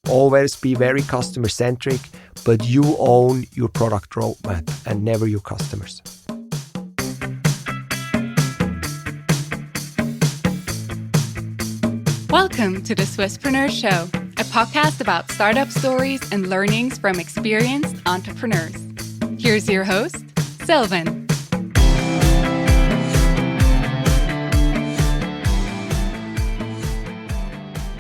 Always be very customer centric, but you own your product roadmap and never your customers. Welcome to the Swisspreneur Show, a podcast about startup stories and learnings from experienced entrepreneurs. Here's your host, Sylvan.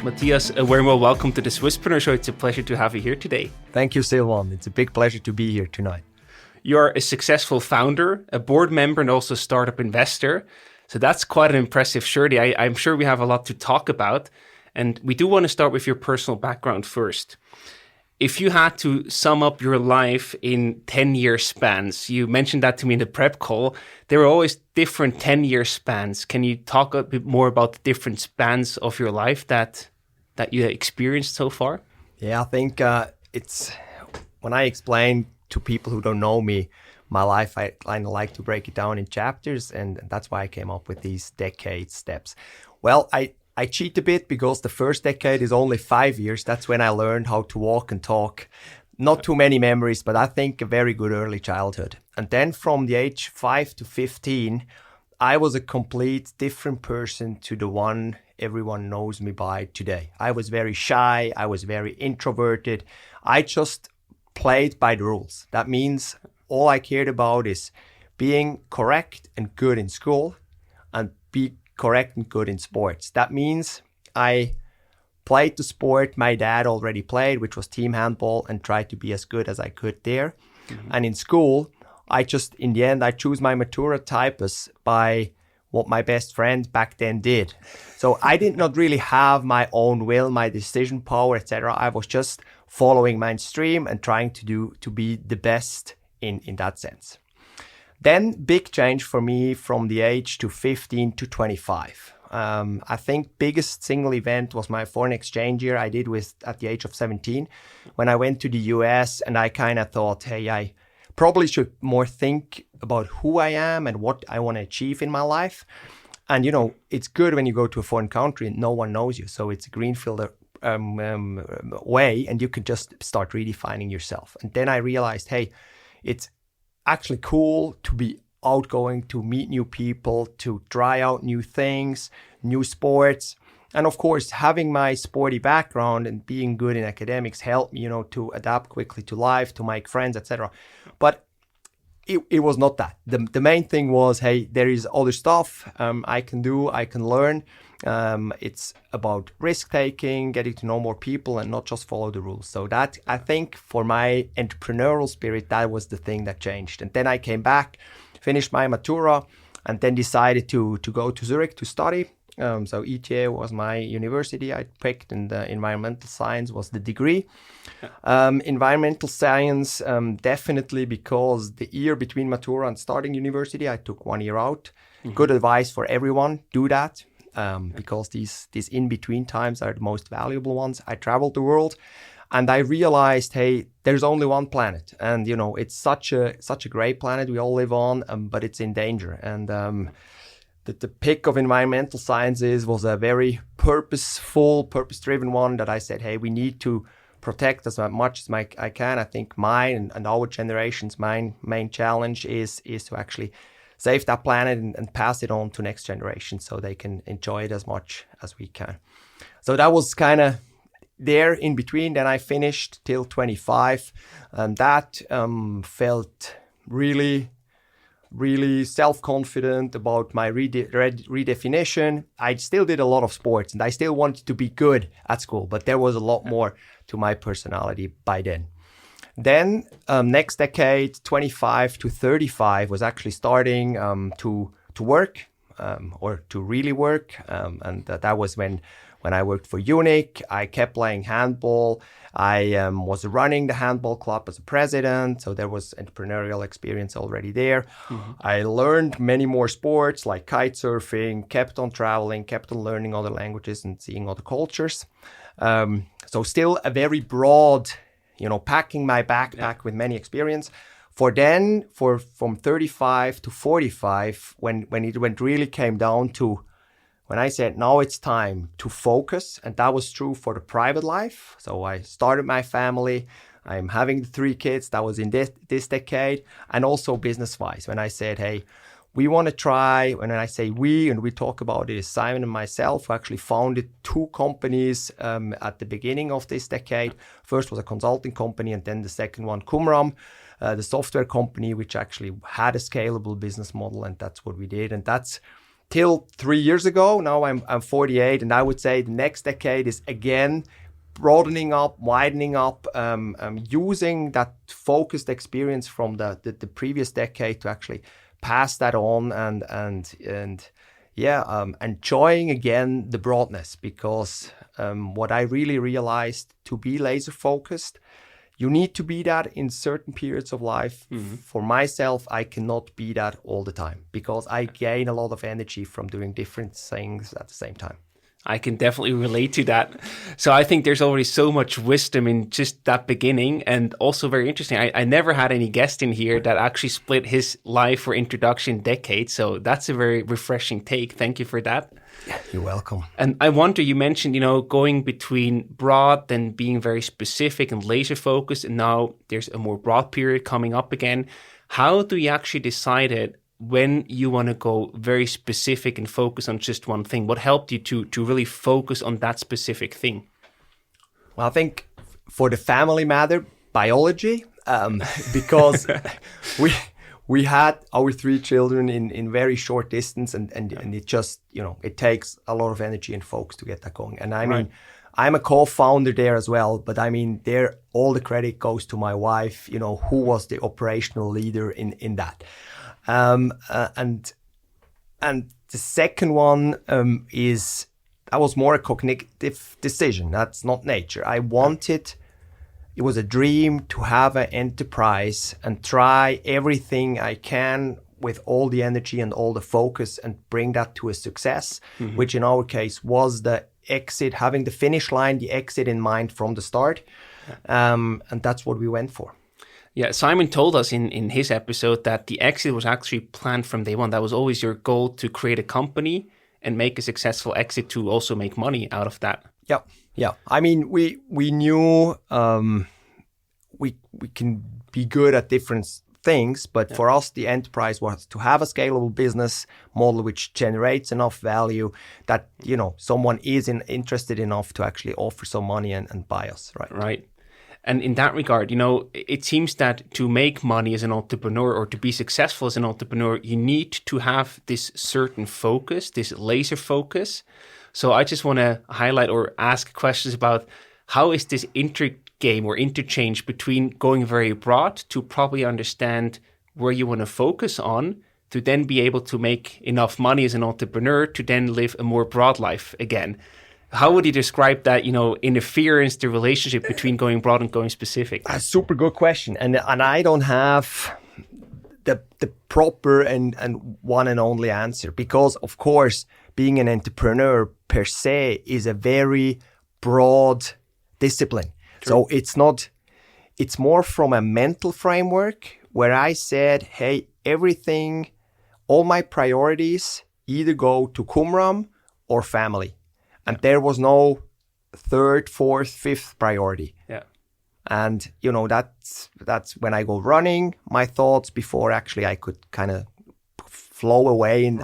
Mathias Wegmüller, welcome to the Swisspreneur Show. It's a pleasure to have you here today. Thank you, Sylvan. It's a big pleasure to be here tonight. You're a successful founder, a board member, and also a startup investor. So that's quite an impressive journey. I'm sure we have a lot to talk about. And we do want to start with your personal background first. If you had to sum up your life in 10-year spans, you mentioned that to me in the prep call, there are always different 10-year spans. Can you talk a bit more about the different spans of your life that you experienced so far? Yeah, I think it's when I explain to people who don't know me, my life, I kind of like to break it down in chapters, and that's why I came up with these decade steps. Well, I cheat a bit because the first decade is only 5 years. That's when I learned how to walk and talk. Not too many memories, but I think a very good early childhood. And then from the age 5 to 15, I was a complete different person to the one everyone knows me by today. I was very shy. I was very introverted. I just played by the rules. That means all I cared about is being correct and good in school and be correct and good in sports. That means I played the sport my dad already played, which was team handball, and tried to be as good as I could there. Mm-hmm. And in school, in the end, I choose my Matura typus by what my best friend back then did. So I did not really have my own will, my decision power, etc. I was just following mainstream and trying to be the best in that sense. Then big change for me from the age to 15 to 25. I think biggest single event was my foreign exchange year I did at the age of 17 when I went to the US, and I kind of thought, hey, I probably should more think about who I am and what I want to achieve in my life. And, it's good when you go to a foreign country and no one knows you. So it's a greenfield way, and you can just start redefining yourself. And then I realized, hey, it's actually cool to be outgoing, to meet new people, to try out new things, new sports. And of course, having my sporty background and being good in academics helped me, to adapt quickly to life, to make friends, etc. But it was not that. The main thing was, hey, there is other stuff I can do, I can learn. It's about risk-taking, getting to know more people, and not just follow the rules. So that, I think, for my entrepreneurial spirit, that was the thing that changed. And then I came back, finished my Matura, and then decided to go to Zurich to study. So ETH was my university I picked, and environmental science was the degree. Environmental science, definitely because the year between Matura and starting university, I took 1 year out. Mm-hmm. Good advice for everyone, do that. Because these in-between times are the most valuable ones. I traveled the world, and I realized, hey, there's only one planet, and it's such a great planet we all live on, but it's in danger. And the pick of environmental sciences was a very purposeful, purpose-driven one that I said, hey, we need to protect as much as I can. I think mine and our generation's main challenge is to actually save that planet and pass it on to next generation so they can enjoy it as much as we can. So that was kind of there in between. Then I finished till 25, and that felt really, really self-confident about my redefinition. I still did a lot of sports, and I still wanted to be good at school, but there was a lot more to my personality by then. Then next decade, 25 to 35, was actually starting to work or to really work. And that was when I worked for UNIC. I kept playing handball. I was running the handball club as a president. So there was entrepreneurial experience already there. Mm-hmm. I learned many more sports like kite surfing, kept on traveling, kept on learning other languages and seeing other cultures. So still a very broad, packing my backpack with many experience. From 35 to 45, when it really came down to when I said, now it's time to focus, and that was true for the private life. So I started my family. I'm having 3 kids. That was in this decade. And also business-wise, when I said, hey, we want to try, when I say we, and we talk about it, Simon and myself, who actually founded 2 companies at the beginning of this decade. First was a consulting company, and then the second one, Qumram, the software company, which actually had a scalable business model, and that's what we did. And that's till 3 years ago. Now I'm 48, and I would say the next decade is again broadening up, widening up, using that focused experience from the previous decade to actually pass that on and enjoying again the broadness, because what I really realized, to be laser focused, you need to be that in certain periods of life. For myself, I cannot be that all the time because I gain a lot of energy from doing different things at the same time. I can definitely relate to that. So I think there's already so much wisdom in just that beginning, and also very interesting. I never had any guest in here that actually split his life or introduction decade. So that's a very refreshing take. Thank you for that. Yeah, you're welcome. And I wonder, you mentioned, going between broad, then being very specific and laser focused, and now there's a more broad period coming up again. How do you actually decide it when you want to go very specific and focus on just one thing? What helped you to really focus on that specific thing? Well, I think for the family matter, biology, because we had our 3 children in very short distance, and it just, it takes a lot of energy and focus to get that going. And I mean, I'm a co-founder there as well, but I mean, there all the credit goes to my wife, who was the operational leader in that. And the second one is, that was more a cognitive decision. That's not nature. It was a dream to have an enterprise and try everything I can with all the energy and all the focus and bring that to a success, which in our case was the exit, having the finish line, the exit in mind from the start. And that's what we went for. Yeah, Simon told us in his episode that the exit was actually planned from day one. That was always your goal, to create a company and make a successful exit to also make money out of that. Yeah. I mean, we knew we can be good at different things, but for us, the enterprise was to have a scalable business model which generates enough value that, someone is interested enough to actually offer some money and buy us, right? Right. And in that regard, it seems that to make money as an entrepreneur or to be successful as an entrepreneur, you need to have this certain focus, this laser focus. So I just want to highlight or ask questions about how is this intergame or interchange between going very broad to probably understand where you want to focus on, to then be able to make enough money as an entrepreneur to then live a more broad life again. How would you describe that, interference, the relationship between going broad and going specific? A super good question. And I don't have the proper and one and only answer, because, of course, being an entrepreneur per se is a very broad discipline. True. So it's more from a mental framework where I said, hey, everything, all my priorities either go to Qumram or family. And there was no 3rd, 4th, 5th priority. Yeah. And, that's when I go running, my thoughts before actually I could kind of flow away and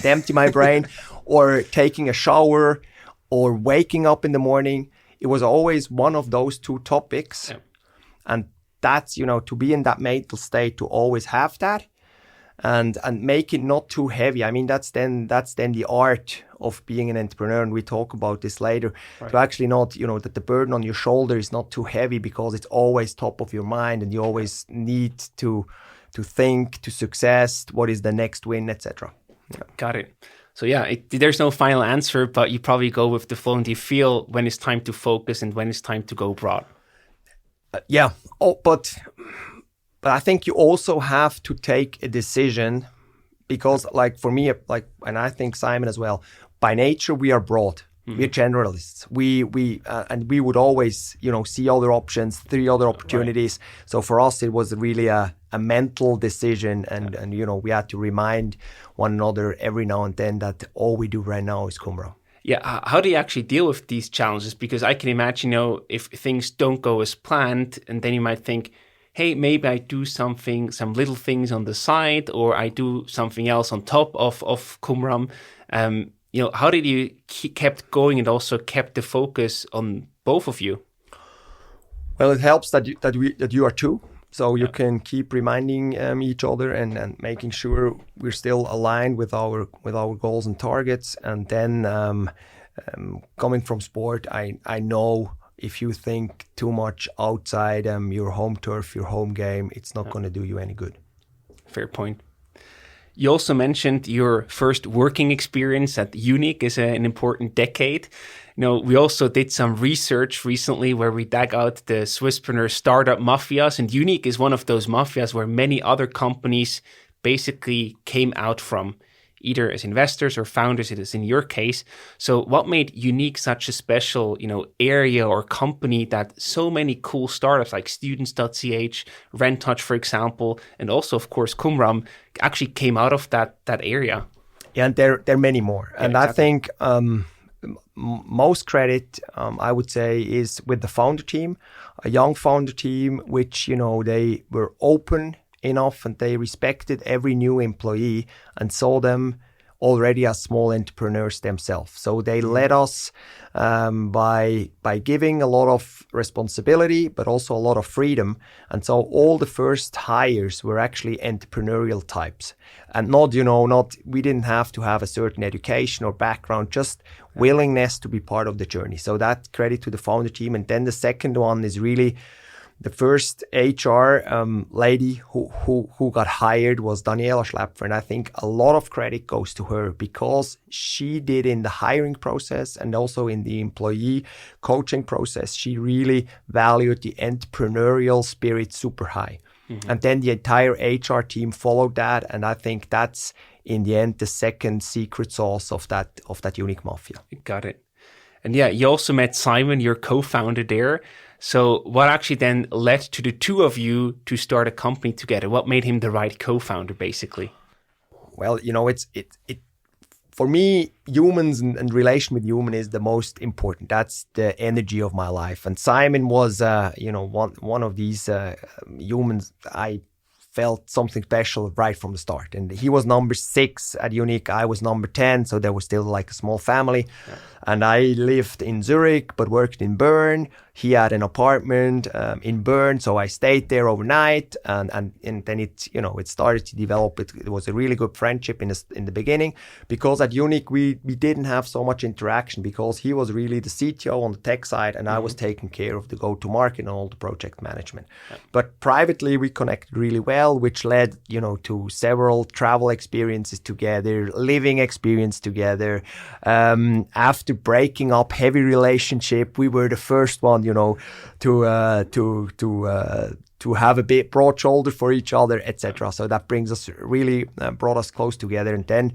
empty my brain, or taking a shower or waking up in the morning. It was always one of those 2 topics. Yeah. And that's, to be in that mental state, to always have that and make it not too heavy. I mean, that's then the art of being an entrepreneur, and we talk about this later, to actually not, that the burden on your shoulder is not too heavy, because it's always top of your mind and you always need to think to success, what is the next win, etc. Yeah. Got it. So there's no final answer, but you probably go with the flow, and you feel when it's time to focus and when it's time to go broad. But I think you also have to take a decision, because like for me, and I think Simon as well, by nature, we are broad. Mm-hmm. We're generalists. And we would always, see other options, 3 other opportunities. Right. So for us, it was really a mental decision, and you know, we had to remind one another every now and then that all we do right now is Qumram. Yeah, how do you actually deal with these challenges? Because I can imagine, you know, if things don't go as planned, and then you might think, hey, maybe I do some little things on the side, or I do something else on top of Qumram. You know, how did you kept going and also kept the focus on both of you? Well, it helps that you are two, so you can keep reminding each other and making sure we're still aligned with our goals and targets. And then coming from sport, I know if you think too much outside your home turf, your home game, it's not going to do you any good. Fair point. You also mentioned your first working experience at UNIC is an important decade. You know, we also did some research recently where we dug out the Swisspreneur startup mafias, and UNIC is one of those mafias where many other companies basically came out from, either as investors or founders, it is in your case. So what made UNIC such a special, you know, area or company that so many cool startups like Students.ch, RentTouch, for example, and also, of course, Qumram actually came out of that area? Yeah, and there are many more. Yeah, and exactly. I think most credit, I would say, is with the founder team, a young founder team, which, you know, they were open enough and they respected every new employee and saw them already as small entrepreneurs themselves. So they led us by giving a lot of responsibility, but also a lot of freedom. And so all the first hires were actually entrepreneurial types, and we didn't have to have a certain education or background, just willingness to be part of the journey. So that credit to the founder team. And then the second one is really the first HR lady who got hired was Daniela Schläpfer, and I think a lot of credit goes to her because she did in the hiring process and also in the employee coaching process, she really valued the entrepreneurial spirit super high. Mm-hmm. And then the entire HR team followed that, and I think that's in the end the second secret sauce of that UNIC Mafia. Got it. And yeah, you also met Simon, your co-founder there. So what actually then led to the two of you to start a company together? What made him the right co-founder, basically? Well, you know, it for me, humans and relation with human is the most important. That's the energy of my life. And Simon was, one of these humans I felt something special right from the start. And he was number 6 at UNIC. I was number 10. So there was still like a small family. Yeah. And I lived in Zurich, but worked in Bern. He had an apartment in Bern, so I stayed there overnight. And then it started to develop. It was a really good friendship in the beginning, because at UNIC we didn't have so much interaction because he was really the CTO on the tech side, and I was taking care of the go-to-market and all the project management. Yeah. But privately we connected really well, which led to several travel experiences together, living experience together. After breaking up heavy relationship, we were the first one, to have a bit broad shoulder for each other, etc. So that brought us close together. And then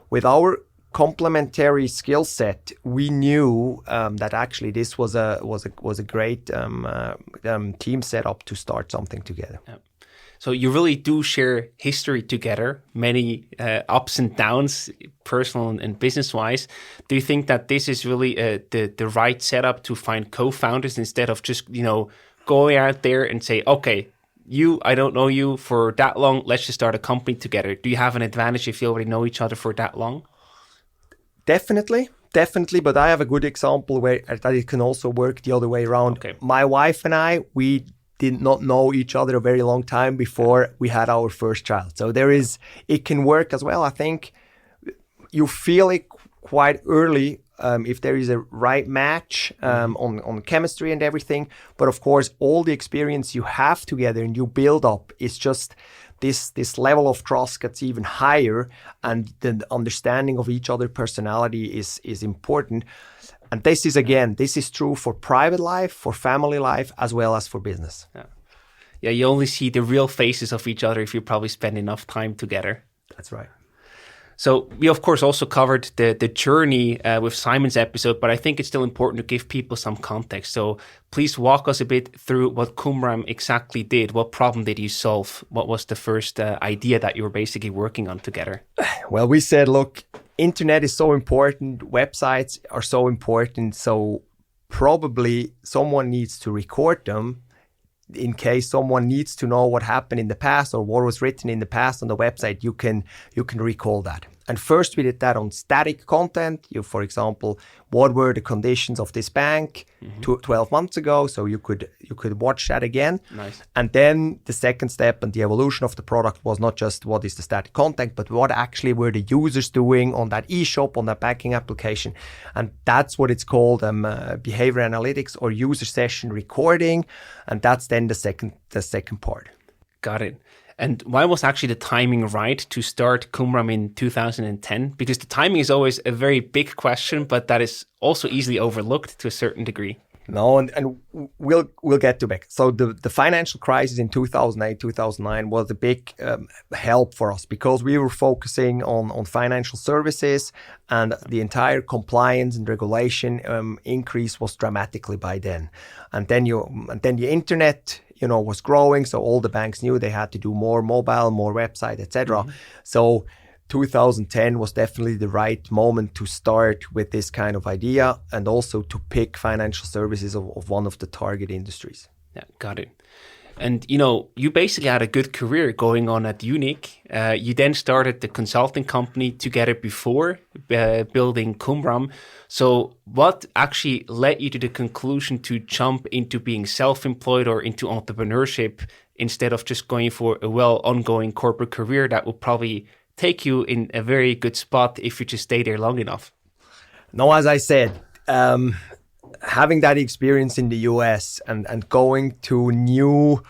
with our complementary skill set, we knew that actually this was a great team setup to start something together. Yeah. So you really do share history together, many ups and downs, personal and business-wise. Do you think that this is really the right setup to find co-founders instead of just, going out there and say, okay, I don't know you for that long, let's just start a company together? Do you have an advantage if you already know each other for that long? Definitely. But I have a good example where that it can also work the other way around. Okay. My wife and I, we did not know each other a very long time before we had our first child. So it can work as well. I think you feel it quite early if there is a right match on chemistry and everything. But of course, all the experience you have together and you build up is just this level of trust gets even higher, and the understanding of each other's personality is important. And this is true for private life, for family life, as well as for business. Yeah, you only see the real faces of each other if you probably spend enough time together. That's right. So we, of course, also covered the journey with Simon's episode, but I think it's still important to give people some context. So please walk us a bit through what Qumram exactly did. What problem did you solve? What was the first idea that you were basically working on together? Well, we said, look, internet is so important. Websites are so important. So probably someone needs to record them in case someone needs to know what happened in the past or what was written in the past on the website. You can recall that. And first we did that on static content. For example, what were the conditions of this bank 12 months ago? So you could watch that again. Nice. And then the second step and the evolution of the product was not just what is the static content, but what actually were the users doing on that e-shop, on that banking application. And that's what it's called behavior analytics or user session recording. And that's then the second part. Got it. And why was actually the timing right to start Qumram in 2010? Because the timing is always a very big question, but that is also easily overlooked to a certain degree. No, and we'll get to back. So the financial crisis in 2008, 2009 was a big help for us because we were focusing on financial services, and the entire compliance and regulation increase was dramatically by then. And then the internet was growing, so all the banks knew they had to do more mobile, more website, etc. So 2010 was definitely the right moment to start with this kind of idea and also to pick financial services of one of the target industries. Yeah, got it. And, you basically had a good career going on at UNIC. You then started the consulting company together before building Qumram. So what actually led you to the conclusion to jump into being self-employed or into entrepreneurship instead of just going for a ongoing corporate career that would probably take you in a very good spot if you just stay there long enough? No, as I said, having that experience in the US and going to new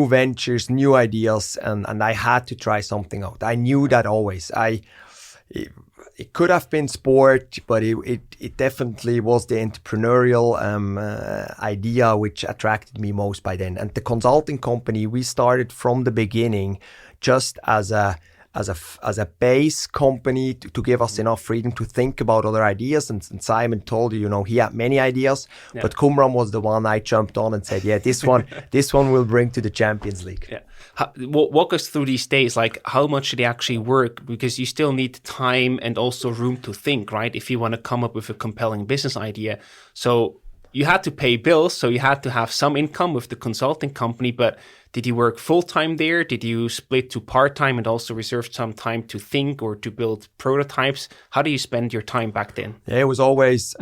ventures, new ideas, and I had to try something out. I knew that always. It could have been sport, but it definitely was the entrepreneurial idea which attracted me most by then. And the consulting company, we started from the beginning just as a base company to give us enough freedom to think about other ideas. And Simon told you, he had many ideas, but Qumram was the one I jumped on and said, yeah, this one will bring to the Champions League. Yeah. Walk us through these days. Like, how much do they actually work? Because you still need time and also room to think, right? If you want to come up with a compelling business idea. So you had to pay bills, so you had to have some income with the consulting company, but did you work full-time there? Did you split to part-time and also reserve some time to think or to build prototypes? How do you spend your time back then? Yeah, it was always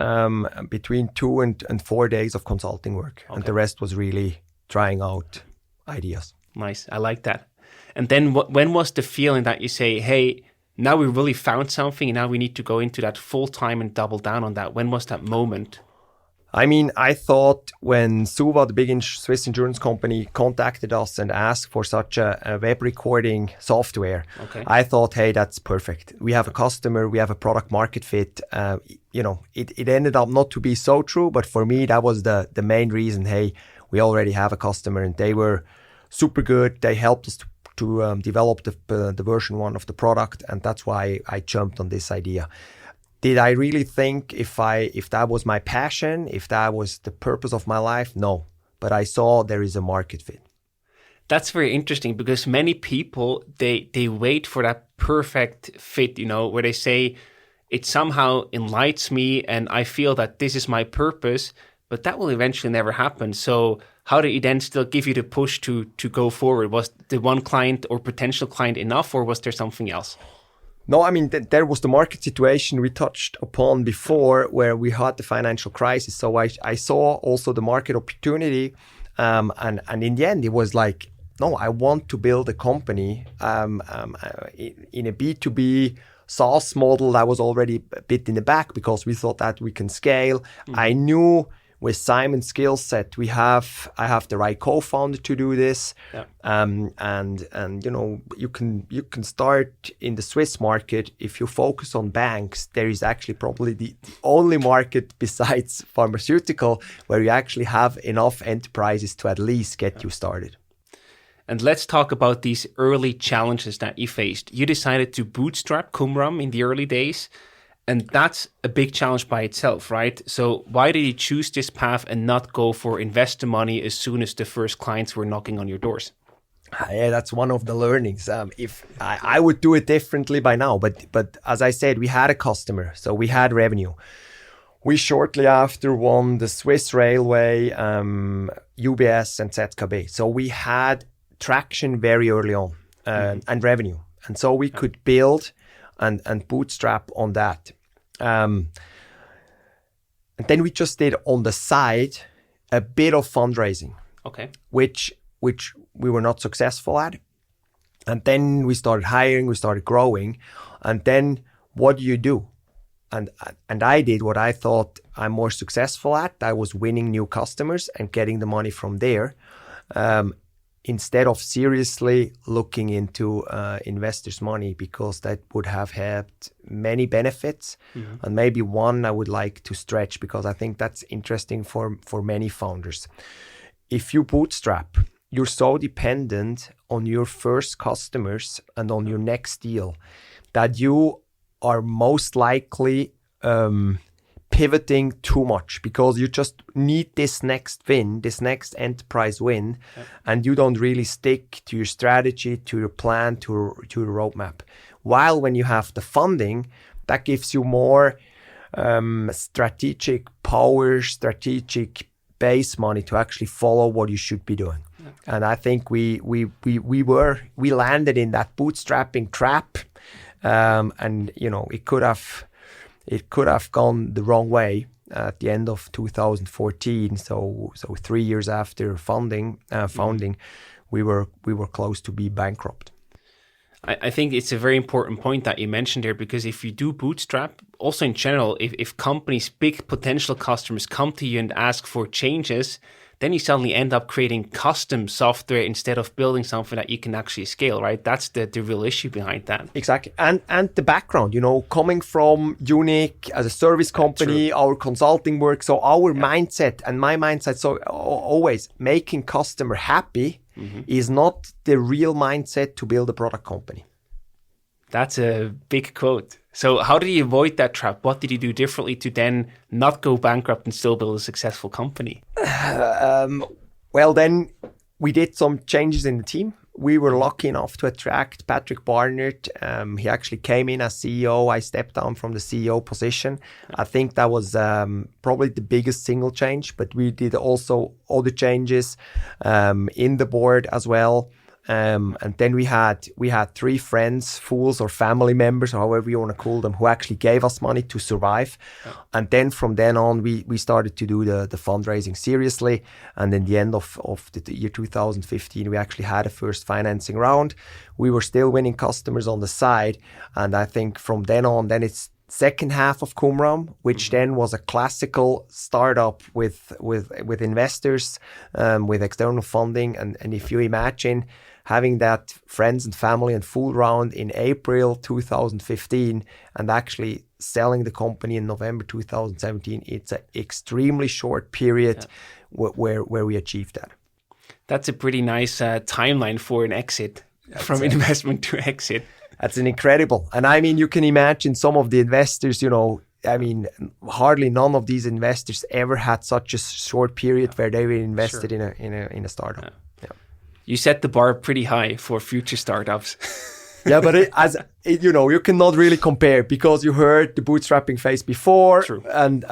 between 2 and 4 days of consulting work. Okay. And the rest was really trying out ideas. Nice. I like that. And then when was the feeling that you say, hey, now we really found something and now we need to go into that full-time and double down on that? When was that moment? I mean, I thought when Suva, the big Swiss insurance company, contacted us and asked for such a web recording software, I thought, hey, that's perfect. We have a customer, we have a product market fit. It ended up not to be so true, but for me, that was the main reason. Hey, we already have a customer and they were super good. They helped us to develop the version 1 of the product, and that's why I jumped on this idea. Did I really think if that was my passion, if that was the purpose of my life? No, but I saw there is a market fit. That's very interesting because many people, they wait for that perfect fit, where they say it somehow enlightens me and I feel that this is my purpose, but that will eventually never happen. So how did you then still give you the push to go forward? Was the one client or potential client enough, or was there something else? No, I mean, there was the market situation we touched upon before where we had the financial crisis. So I saw also the market opportunity. And in the end, it was like, no, I want to build a company in a B2B SaaS model that was already a bit in the back because we thought that we can scale. Mm-hmm. I knew with Simon's skill set, I have the right co-founder to do this. Yeah. And you can start in the Swiss market. If you focus on banks, there is actually probably the only market besides pharmaceutical where you actually have enough enterprises to at least get you started. And let's talk about these early challenges that you faced. You decided to bootstrap Qumram in the early days, and that's a big challenge by itself, right? So why did you choose this path and not go for investor money as soon as the first clients were knocking on your doors? Yeah, that's one of the learnings. If I would do it differently by now, but as I said, we had a customer, so we had revenue. We shortly after won the Swiss Railway, UBS and ZKB. So we had traction very early on and revenue. And so we could build and bootstrap on that. And then we just did on the side a bit of fundraising, which we were not successful at. And then we started hiring, we started growing. And then what do? And I did what I thought I'm more successful at. I was winning new customers and getting the money from there, instead of seriously looking into investors' money, because that would have had many benefits. And maybe one I would like to stretch, because I think that's interesting for many founders. If you bootstrap, you're so dependent on your first customers and on your next deal that you are most likely pivoting too much, because you just need this next win, this next enterprise win, and you don't really stick to your strategy, to your plan, to your roadmap. While when you have the funding, that gives you more strategic power, strategic base money to actually follow what you should be doing. And I think we landed in that bootstrapping trap. And it could have gone the wrong way at the end of 2014. So 3 years after founding, we were close to be bankrupt. I think it's a very important point that you mentioned there, because if you do bootstrap, also in general, if companies, big potential customers come to you and ask for changes, then you suddenly end up creating custom software instead of building something that you can actually scale, right? That's the real issue behind that. Exactly. And the background, coming from UNIC as a service company, our consulting work. So our mindset and my mindset, so always making customer happy is not the real mindset to build a product company. That's a big quote. So how did you avoid that trap? What did you do differently to then not go bankrupt and still build a successful company? Well, then we did some changes in the team. We were lucky enough to attract Patrick Barnard. He actually came in as CEO. I stepped down from the CEO position. I think that was probably the biggest single change, but we did also other changes in the board as well. And then we had 3 friends, fools or family members, or however you want to call them, who actually gave us money to survive. And then from then on, we started to do the fundraising seriously. And in the end of the year 2015, we actually had a first financing round. We were still winning customers on the side. And I think from then on, then it's second half of Qumram, which then was a classical startup with investors, with external funding. And if you imagine having that friends and family and fool round in April 2015 and actually selling the company in November 2017, it's an extremely short period where we achieved that. That's a pretty nice timeline for an exit, from investment to exit. That's an incredible. And I mean, you can imagine some of the investors, hardly none of these investors ever had such a short period where they were invested in a startup. Yeah. You set the bar pretty high for future startups. Yeah, but you cannot really compare, because you heard the bootstrapping phase before. True. And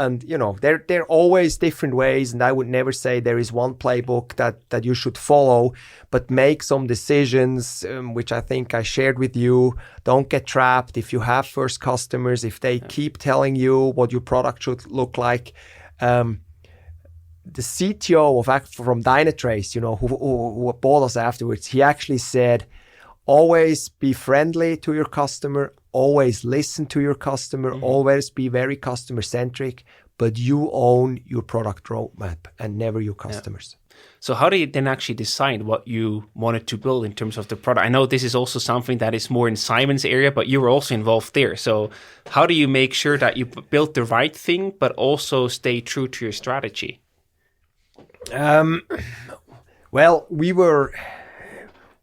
there are always different ways, and I would never say there is one playbook that you should follow, but make some decisions, which I think I shared with you. Don't get trapped. If you have first customers, if they keep telling you what your product should look like, the CTO from Dynatrace, who bought us afterwards, he actually said, always be friendly to your customer, always listen to your customer, always be very customer centric, but you own your product roadmap and never your customers. Yeah. So how do you then actually decide what you wanted to build in terms of the product? I know this is also something that is more in Simon's area, but you were also involved there. So how do you make sure that you build the right thing, but also stay true to your strategy? Well, we were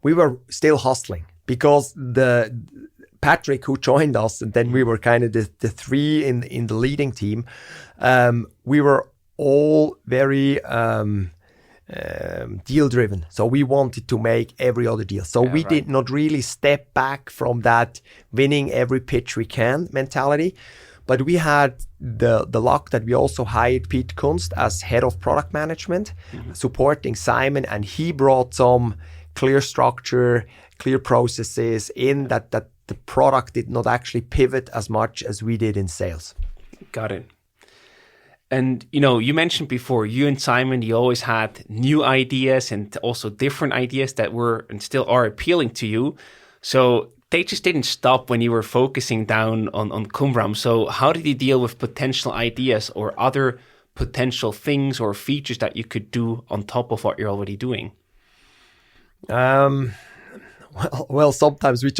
we were still hustling because the Patrick, who joined us, and then we were kind of the three in the leading team. We were all very deal driven, so we wanted to make every other deal. So we did not really step back from that winning every pitch we can mentality. But we had the luck that we also hired Pete Kunst as head of product management, supporting Simon, and he brought some clear structure, clear processes in that the product did not actually pivot as much as we did in sales. Got it. And, you mentioned before, you and Simon, you always had new ideas and also different ideas that were and still are appealing to you. So they just didn't stop when you were focusing down on Qumram. So how did you deal with potential ideas or other potential things or features that you could do on top of what you're already doing? Well, sometimes we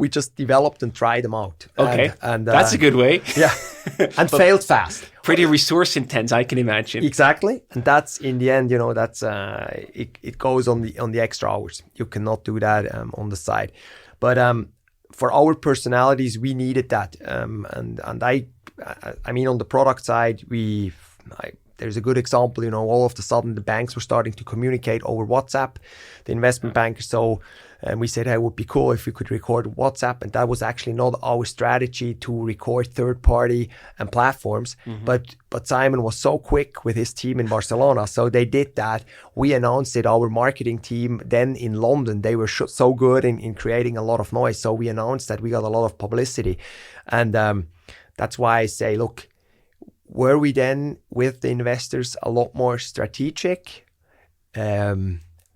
just developed and tried them out. Okay, and that's a good way. Yeah, and failed fast. Pretty resource intense, I can imagine. Exactly, and that's in the end, that's it goes on the extra hours. You cannot do that on the side, but for our personalities, we needed that. And I mean, on the product side, there's a good example. All of a sudden the banks were starting to communicate over WhatsApp, the investment bankers. So we said, hey, it would be cool if we could record WhatsApp. And that was actually not our strategy to record third-party and platforms. But Simon was so quick with his team in Barcelona. So they did that. We announced it. Our marketing team then in London, they were so good in creating a lot of noise. So we announced that we got a lot of publicity. And that's why I say, look, were we then with the investors a lot more strategic?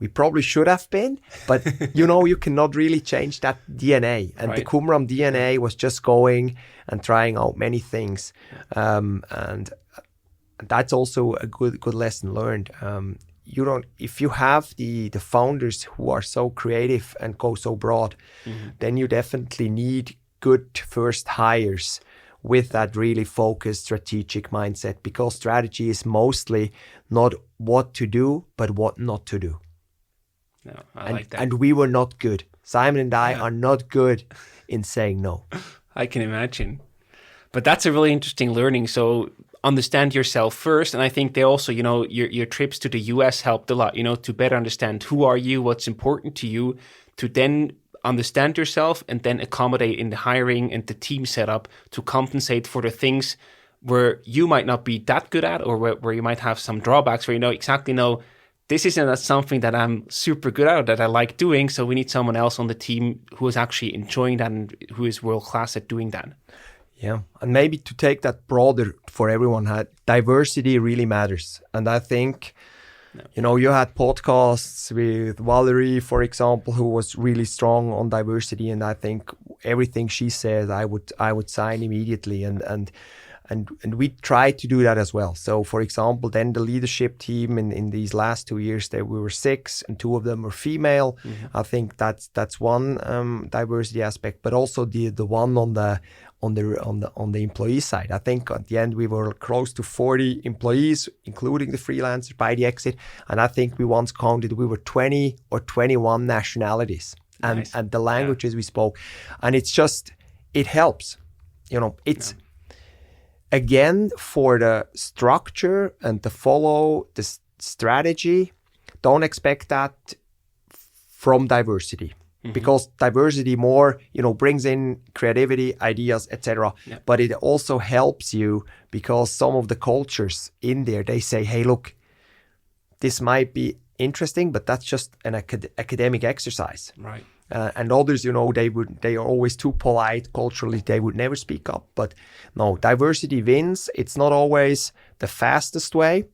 We probably should have been, but you cannot really change that DNA. And the Qumram DNA was just going and trying out many things. And that's also a good lesson learned. If you have the founders who are so creative and go so broad, then you definitely need good first hires with that really focused strategic mindset, because strategy is mostly not what to do, but what not to do. No, I like that. And we were not good. Simon and I are not good in saying no. I can imagine. But that's a really interesting learning. So understand yourself first. And I think they also, your trips to the US helped a lot, to better understand who are you, what's important to you, to then understand yourself and then accommodate in the hiring and the team setup to compensate for the things where you might not be that good at, or where you might have some drawbacks, where this isn't something that I'm super good at or that I like doing. So we need someone else on the team who is actually enjoying that and who is world class at doing that. Yeah. And maybe to take that broader for everyone, diversity really matters. And I think, you had podcasts with Valerie, for example, who was really strong on diversity. And I think everything she said, I would sign immediately. And we tried to do that as well. So, for example, then the leadership team in these last 2 years, we were 6, and 2 of them were female. I think that's one diversity aspect, but also the one on the employee side. I think at the end we were close to 40 employees, including the freelancers by the exit. And I think we once counted we were 20 or 21 nationalities, and the languages we spoke. And it helps. Again, for the structure and to follow the strategy, don't expect that from diversity, because diversity more, brings in creativity, ideas, etc. Yeah. But it also helps you because some of the cultures in there, they say, hey, look, this might be interesting, but that's just an academic exercise. Right. And others, they are always too polite culturally. They would never speak up. But no, diversity wins. It's not always the fastest way,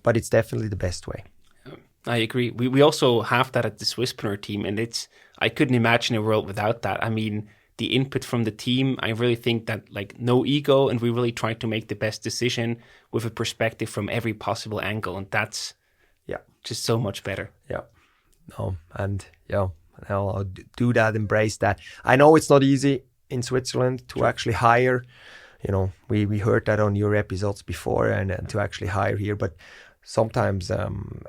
but it's definitely the best way. I agree. We also have that at the Swisspreneur team, and I couldn't imagine a world without that. I mean, the input from the team, I really think that no ego, and we really try to make the best decision with a perspective from every possible angle, and that's just so much better. Yeah. No, and I'll do that, embrace that. I know it's not easy in Switzerland to actually hire. We heard that on your episodes before, and to actually hire here. But sometimes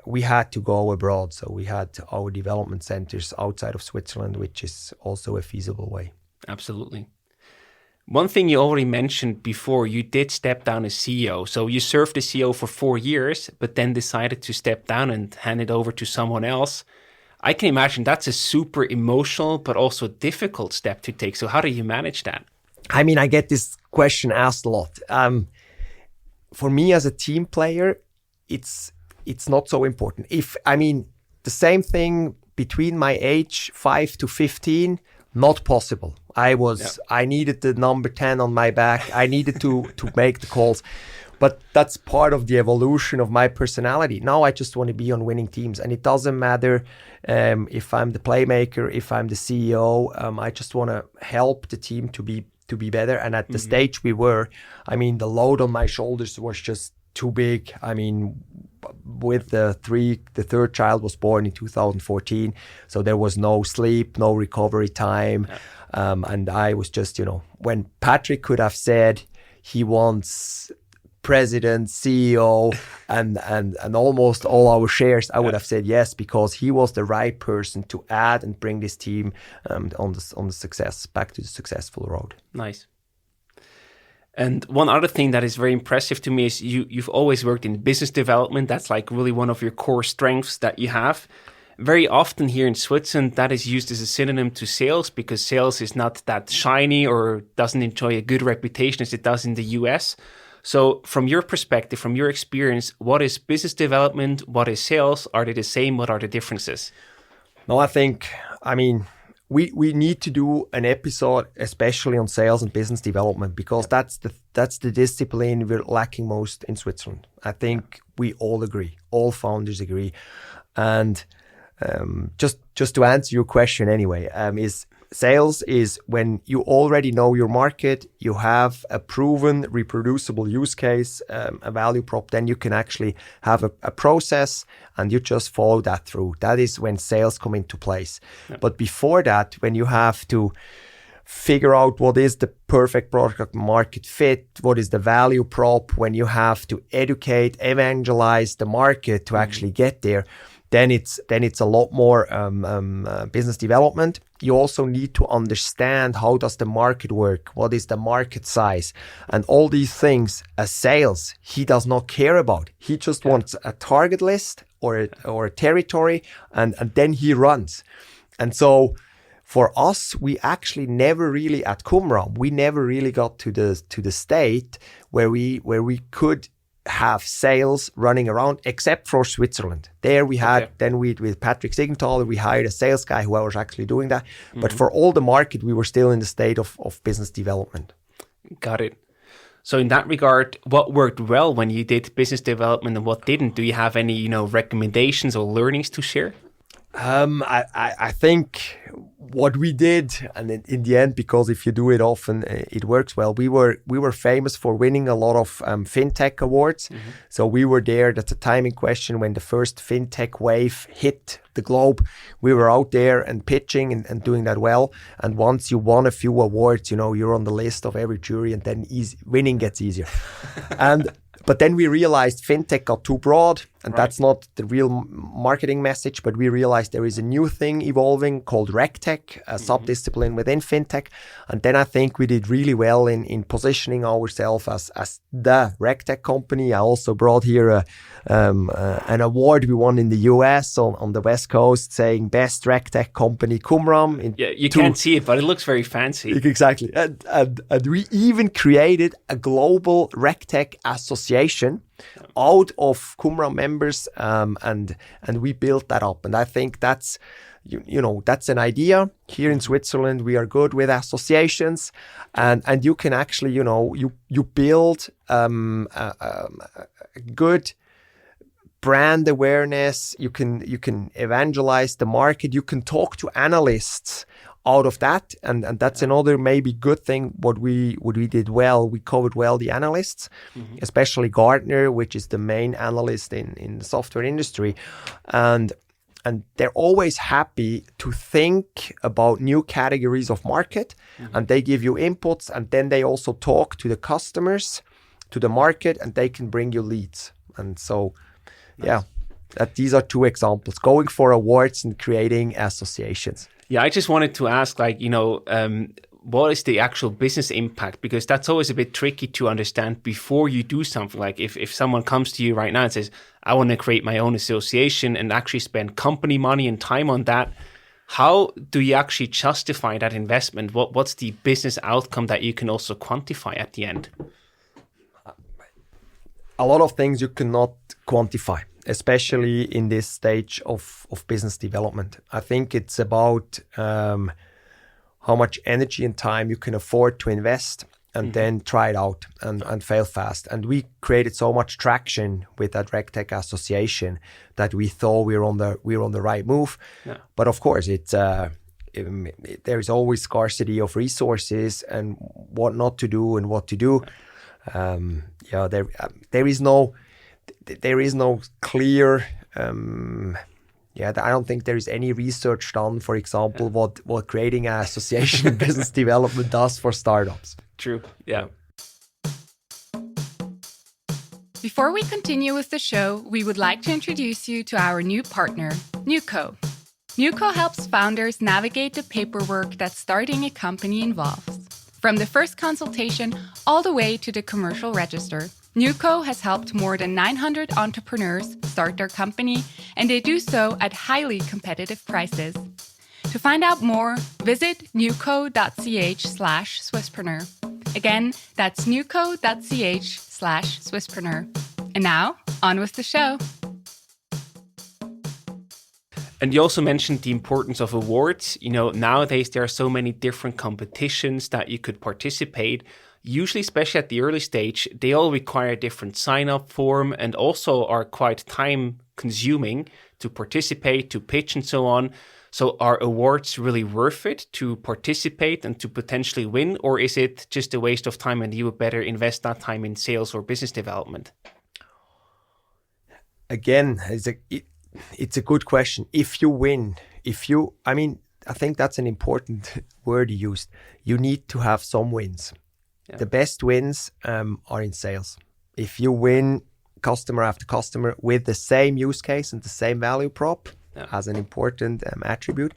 we had to go abroad. So we had our development centers outside of Switzerland, which is also a feasible way. Absolutely. One thing you already mentioned before, you did step down as CEO. So you served as CEO for 4 years, but then decided to step down and hand it over to someone else. I can imagine that's a super emotional, but also difficult step to take. So how do you manage that? I mean, I get this question asked a lot. For me as a team player, it's not so important. The same thing between my age 5 to 15, not possible. I needed the number 10 on my back. I needed to make the calls. But that's part of the evolution of my personality. Now I just want to be on winning teams. And it doesn't matter if I'm the playmaker, if I'm the CEO. I just want to help the team to be better. And at the stage we were, the load on my shoulders was just too big. With the third child was born in 2014. So there was no sleep, no recovery time. And I was just, when Patrick could have said he wants president, CEO, and almost all our shares, I would have said yes, because he was the right person to add and bring this team on the success, back to the successful road. Nice. And one other thing that is very impressive to me is you've always worked in business development. That's like really one of your core strengths that you have. Very often here in Switzerland, that is used as a synonym to sales, because sales is not that shiny or doesn't enjoy a good reputation as it does in the US. So from your perspective, from your experience, what is business development? What is sales? Are they the same? What are the differences? No, we need to do an episode, especially on sales and business development, because that's the discipline we're lacking most in Switzerland. I think we all agree, all founders agree. And just to answer your question anyway, is sales is when you already know your market, you have a proven reproducible use case, a value prop, then you can actually have a process and you just follow that through. That is when sales come into place. Yeah. But before that, when you have to figure out what is the perfect product market fit, what is the value prop, when you have to educate, evangelize the market to actually get there, then it's a lot more business development. You also need to understand how does the market work, what is the market size, and all these things. As sales, he does not care about. He just wants a target list or a territory, and then he runs. And so for us, we actually never really at Qumram, we never really got to the state where we could have sales running around, except for Switzerland. There we had, then with Patrick Siegenthaler, we hired a sales guy who was actually doing that. Mm-hmm. But for all the market, we were still in the state of business development. Got it. So in that regard, what worked well when you did business development and what didn't? Do you have any, recommendations or learnings to share? I think what we did, and in the end, because if you do it often, it works well. We were famous for winning a lot of fintech awards. Mm-hmm. So we were there at the time in question when the first fintech wave hit the globe. We were out there and pitching and doing that well. And once you won a few awards, you're on the list of every jury, and then winning gets easier. But then we realized fintech got too broad, and that's not the real marketing message. But we realized there is a new thing evolving called RegTech, a sub-discipline within fintech. And then I think we did really well in positioning ourselves as the RegTech company. I also brought here an award we won in the US on the West Coast, saying best RegTech company, Qumram. You can't see it, but it looks very fancy. Exactly. And we even created a global RegTech association out of Qumram members, and we built that up. And I think that's that's an idea. Here in Switzerland, we are good with associations, and you can actually you build a good brand awareness. You can evangelize the market. You can talk to analysts out of that, and that's another maybe good thing. What we did well, we covered well the analysts, especially Gartner, which is the main analyst in the software industry, and they're always happy to think about new categories of market, and they give you inputs, and then they also talk to the customers, to the market, and they can bring you leads. And so yeah, that these are two examples: going for awards and creating associations. Yeah, I just wanted to ask, like, what is the actual business impact? Because that's always a bit tricky to understand before you do something. Like if someone comes to you right now and says, I want to create my own association and actually spend company money and time on that, how do you actually justify that investment? What's the business outcome that you can also quantify at the end? A lot of things you cannot quantify, especially in this stage of business development. I think it's about how much energy and time you can afford to invest and then try it out and fail fast. And we created so much traction with that RegTech association that we thought we were on the right move. Yeah. But of course, there is always scarcity of resources and what not to do and what to do. There is no clear. I don't think there is any research done, for example, what creating an association in business development does for startups. True. Yeah. Before we continue with the show, we would like to introduce you to our new partner, Nuco. Nuco helps founders navigate the paperwork that starting a company involves. From the first consultation all the way to the commercial register, Nuco has helped more than 900 entrepreneurs start their company, and they do so at highly competitive prices. To find out more, visit nuco.ch/Swisspreneur. Again, that's nuco.ch/Swisspreneur. And now, on with the show. And you also mentioned the importance of awards. Nowadays there are so many different competitions that you could participate. Usually, especially at the early stage, they all require a different sign-up form and also are quite time-consuming to participate, to pitch, and so on. So are awards really worth it to participate and to potentially win? Or is it just a waste of time and you would better invest that time in sales or business development? Again, it's a good question. If you win, I think that's an important word you used. You need to have some wins. Yeah. The best wins are in sales. If you win customer after customer with the same use case and the same value prop as an important attribute,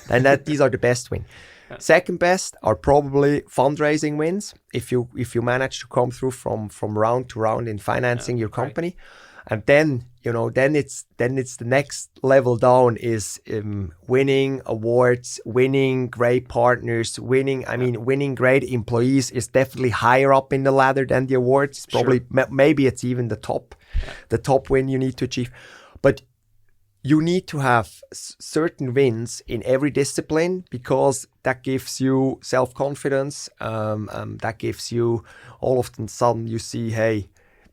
then these are the best wins. Yeah. Second best are probably fundraising wins. If you manage to come through from round to round in financing your company. Right. And then it's the next level down is winning awards, winning great partners, winning great employees is definitely higher up in the ladder than the awards. It's probably maybe it's even the top win you need to achieve. But you need to have certain wins in every discipline because that gives you self-confidence. That gives you all of a sudden you see, hey,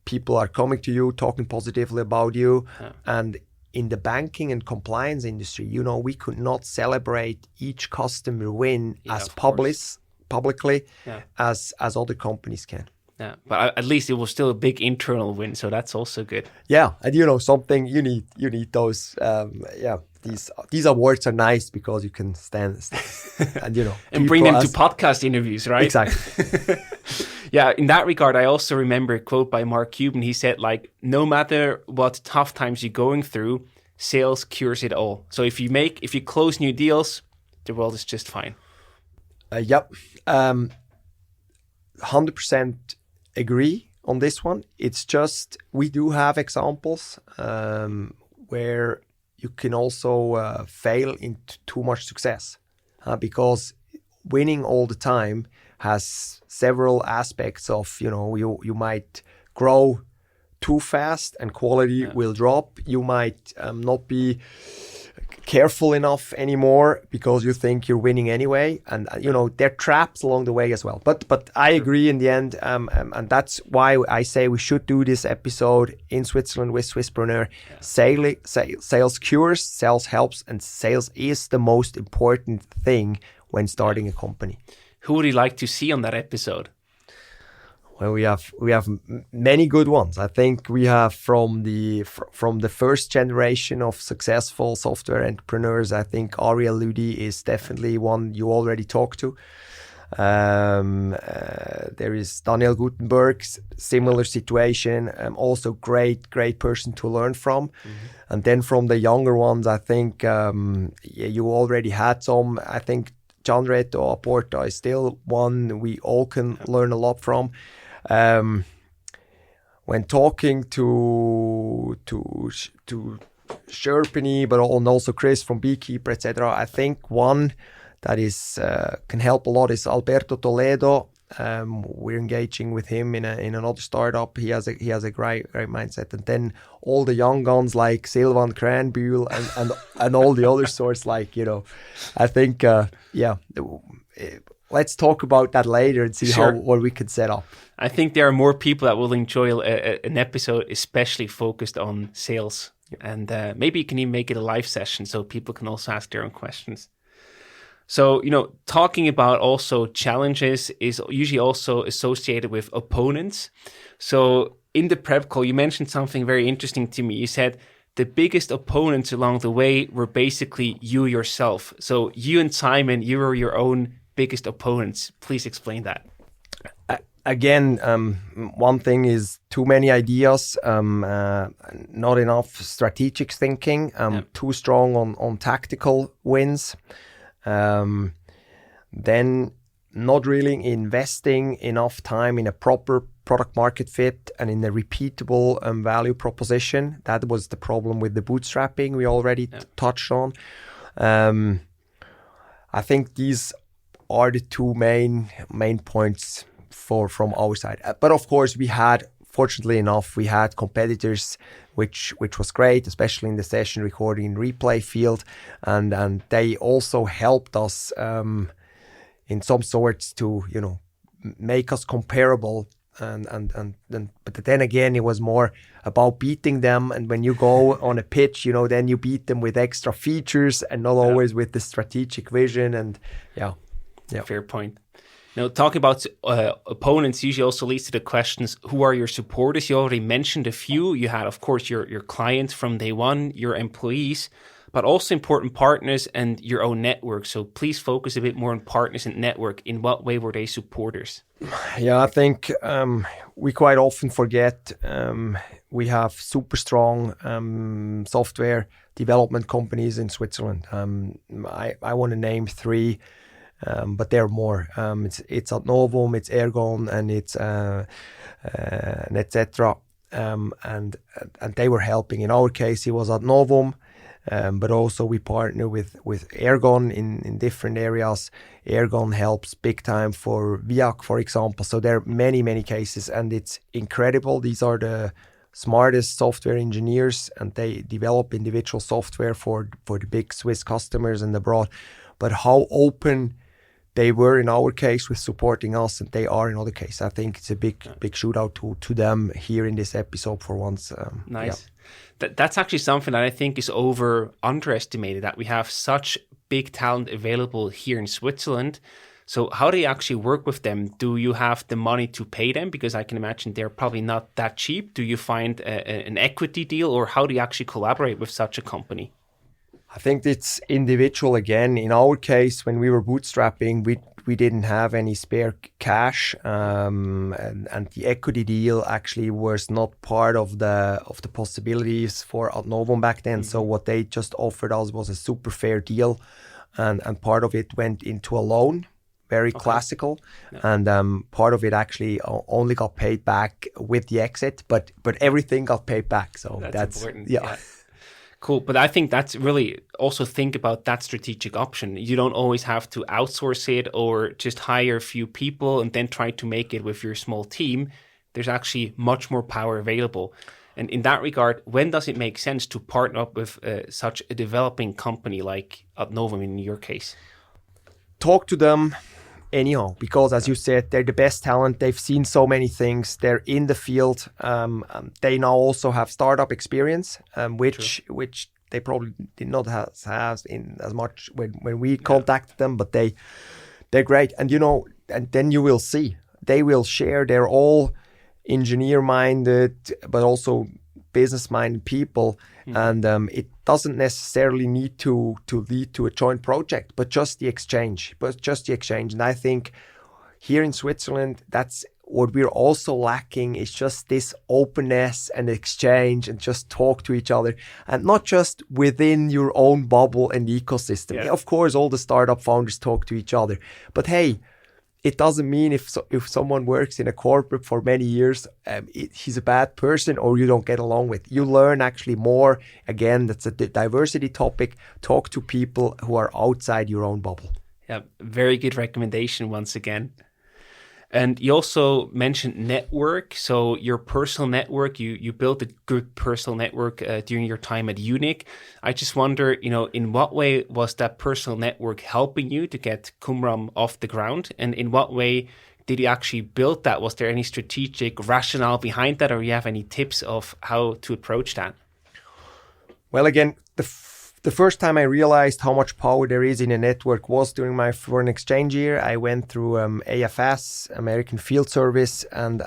people are coming to you, talking positively about you. Yeah. And in the banking and compliance industry, we could not celebrate each customer win as publicly as other companies can. Yeah, but at least it was still a big internal win, so that's also good. Yeah, and something you need those. These awards are nice because you can stand and and bring them to podcast interviews, right? Exactly. Yeah, in that regard, I also remember a quote by Mark Cuban. He said, no matter what tough times you're going through, sales cures it all. So if you close new deals, the world is just fine. 100% agree on this one. It's just, we do have examples where you can also fail into too much success because winning all the time has several aspects of, you might grow too fast and quality will drop. You might not be careful enough anymore because you think you're winning anyway. And, there are traps along the way as well. But I agree in the end. And that's why I say we should do this episode in Switzerland with Swisspreneur. Yeah. Sales cures, sales helps, and sales is the most important thing when starting a company. Who would you like to see on that episode? Well, we have many good ones. I think we have from the first generation of successful software entrepreneurs. I think Ariel Ludi is definitely one you already talked to. There is Daniel Gutenberg's similar situation, also great person to learn from. And then from the younger ones, I think you already had some. I think John Reto Aporta is still one we all can learn a lot from. When talking to Sherpany, but also Chris from Beekeeper, etc., I think one that is can help a lot is Alberto Toledo. We're engaging with him in another startup. He has a great mindset, and then all the young guns like Silvan Cranbühl and all the other sorts. Like, I think let's talk about that later and see what we can set up. I think there are more people that will enjoy an episode especially focused on sales, and maybe you can even make it a live session so people can also ask their own questions. So, talking about also challenges is usually also associated with opponents. So in the prep call, you mentioned something very interesting to me. You said the biggest opponents along the way were basically you yourself. So you and Simon, you were your own biggest opponents. Please explain that. Again, one thing is too many ideas, not enough strategic thinking, too strong on tactical wins. Then not really investing enough time in a proper product market fit and in a repeatable value proposition. That was the problem with the bootstrapping we already touched on. I think these are the two main points from our side. But of course, fortunately enough, we had competitors, which was great, especially in the session recording and replay field, and they also helped us in some sorts to make us comparable. But then again, it was more about beating them. And when you go on a pitch, then you beat them with extra features and not always with the strategic vision. And Fair point. Now, talking about opponents usually also leads to the questions, who are your supporters? You already mentioned a few. You had, of course, your clients from day one, your employees, but also important partners and your own network. So please focus a bit more on partners and network. In what way were they supporters? Yeah, I think we quite often forget we have super strong software development companies in Switzerland. I want to name three. But there are more. It's Ad Novum, it's Ergon, and it's etc. And they were helping. In our case, it was Ad Novum, but also we partner with Ergon in different areas. Ergon helps big time for VIAC, for example. So there are many cases, and it's incredible. These are the smartest software engineers, and they develop individual software for the big Swiss customers and abroad. But how open they were in our case with supporting us, and they are in other case. I think it's a big shout out to them here in this episode for once. Nice. Yeah. That's actually something that I think is underestimated, that we have such big talent available here in Switzerland. So how do you actually work with them? Do you have the money to pay them? Because I can imagine they're probably not that cheap. Do you find an equity deal, or how do you actually collaborate with such a company? I think it's individual again. In our case, when we were bootstrapping, we didn't have any spare cash, and the equity deal actually was not part of the possibilities for Ad Novum back then. So what they just offered us was a super fair deal, and part of it went into a loan, very classical, and part of it actually only got paid back with the exit, but everything got paid back. So that's important. Yeah. Cool. But I think that's really also think about that strategic option. You don't always have to outsource it or just hire a few people and then try to make it with your small team. There's actually much more power available. And in that regard, when does it make sense to partner up with such a developing company like Ad Novum in your case? Talk to them anyhow, because as you said, they're the best talent. They've seen so many things. They're in the field. They now also have startup experience, which they probably did not have in as much when we contacted them. But they're great, and and then you will see they will share. They're all engineer-minded, but also business-minded people, and it doesn't necessarily need to lead to a joint project, but just the exchange. And I think here in Switzerland, that's what we're also lacking, is just this openness and exchange and just talk to each other, and not just within your own bubble and ecosystem. Yeah. Of course, all the startup founders talk to each other, but hey, it doesn't mean if someone works in a corporate for many years, he's a bad person or you don't get along with. You learn actually more. Again, that's a diversity topic. Talk to people who are outside your own bubble. Yeah, very good recommendation once again. And you also mentioned network. So your personal network, you built a good personal network during your time at UNIC. I just wonder, in what way was that personal network helping you to get Qumram off the ground? And in what way did you actually build that? Was there any strategic rationale behind that, or you have any tips of how to approach that? Well, again, the first time I realized how much power there is in a network was during my foreign exchange year. I went through AFS, American Field Service, and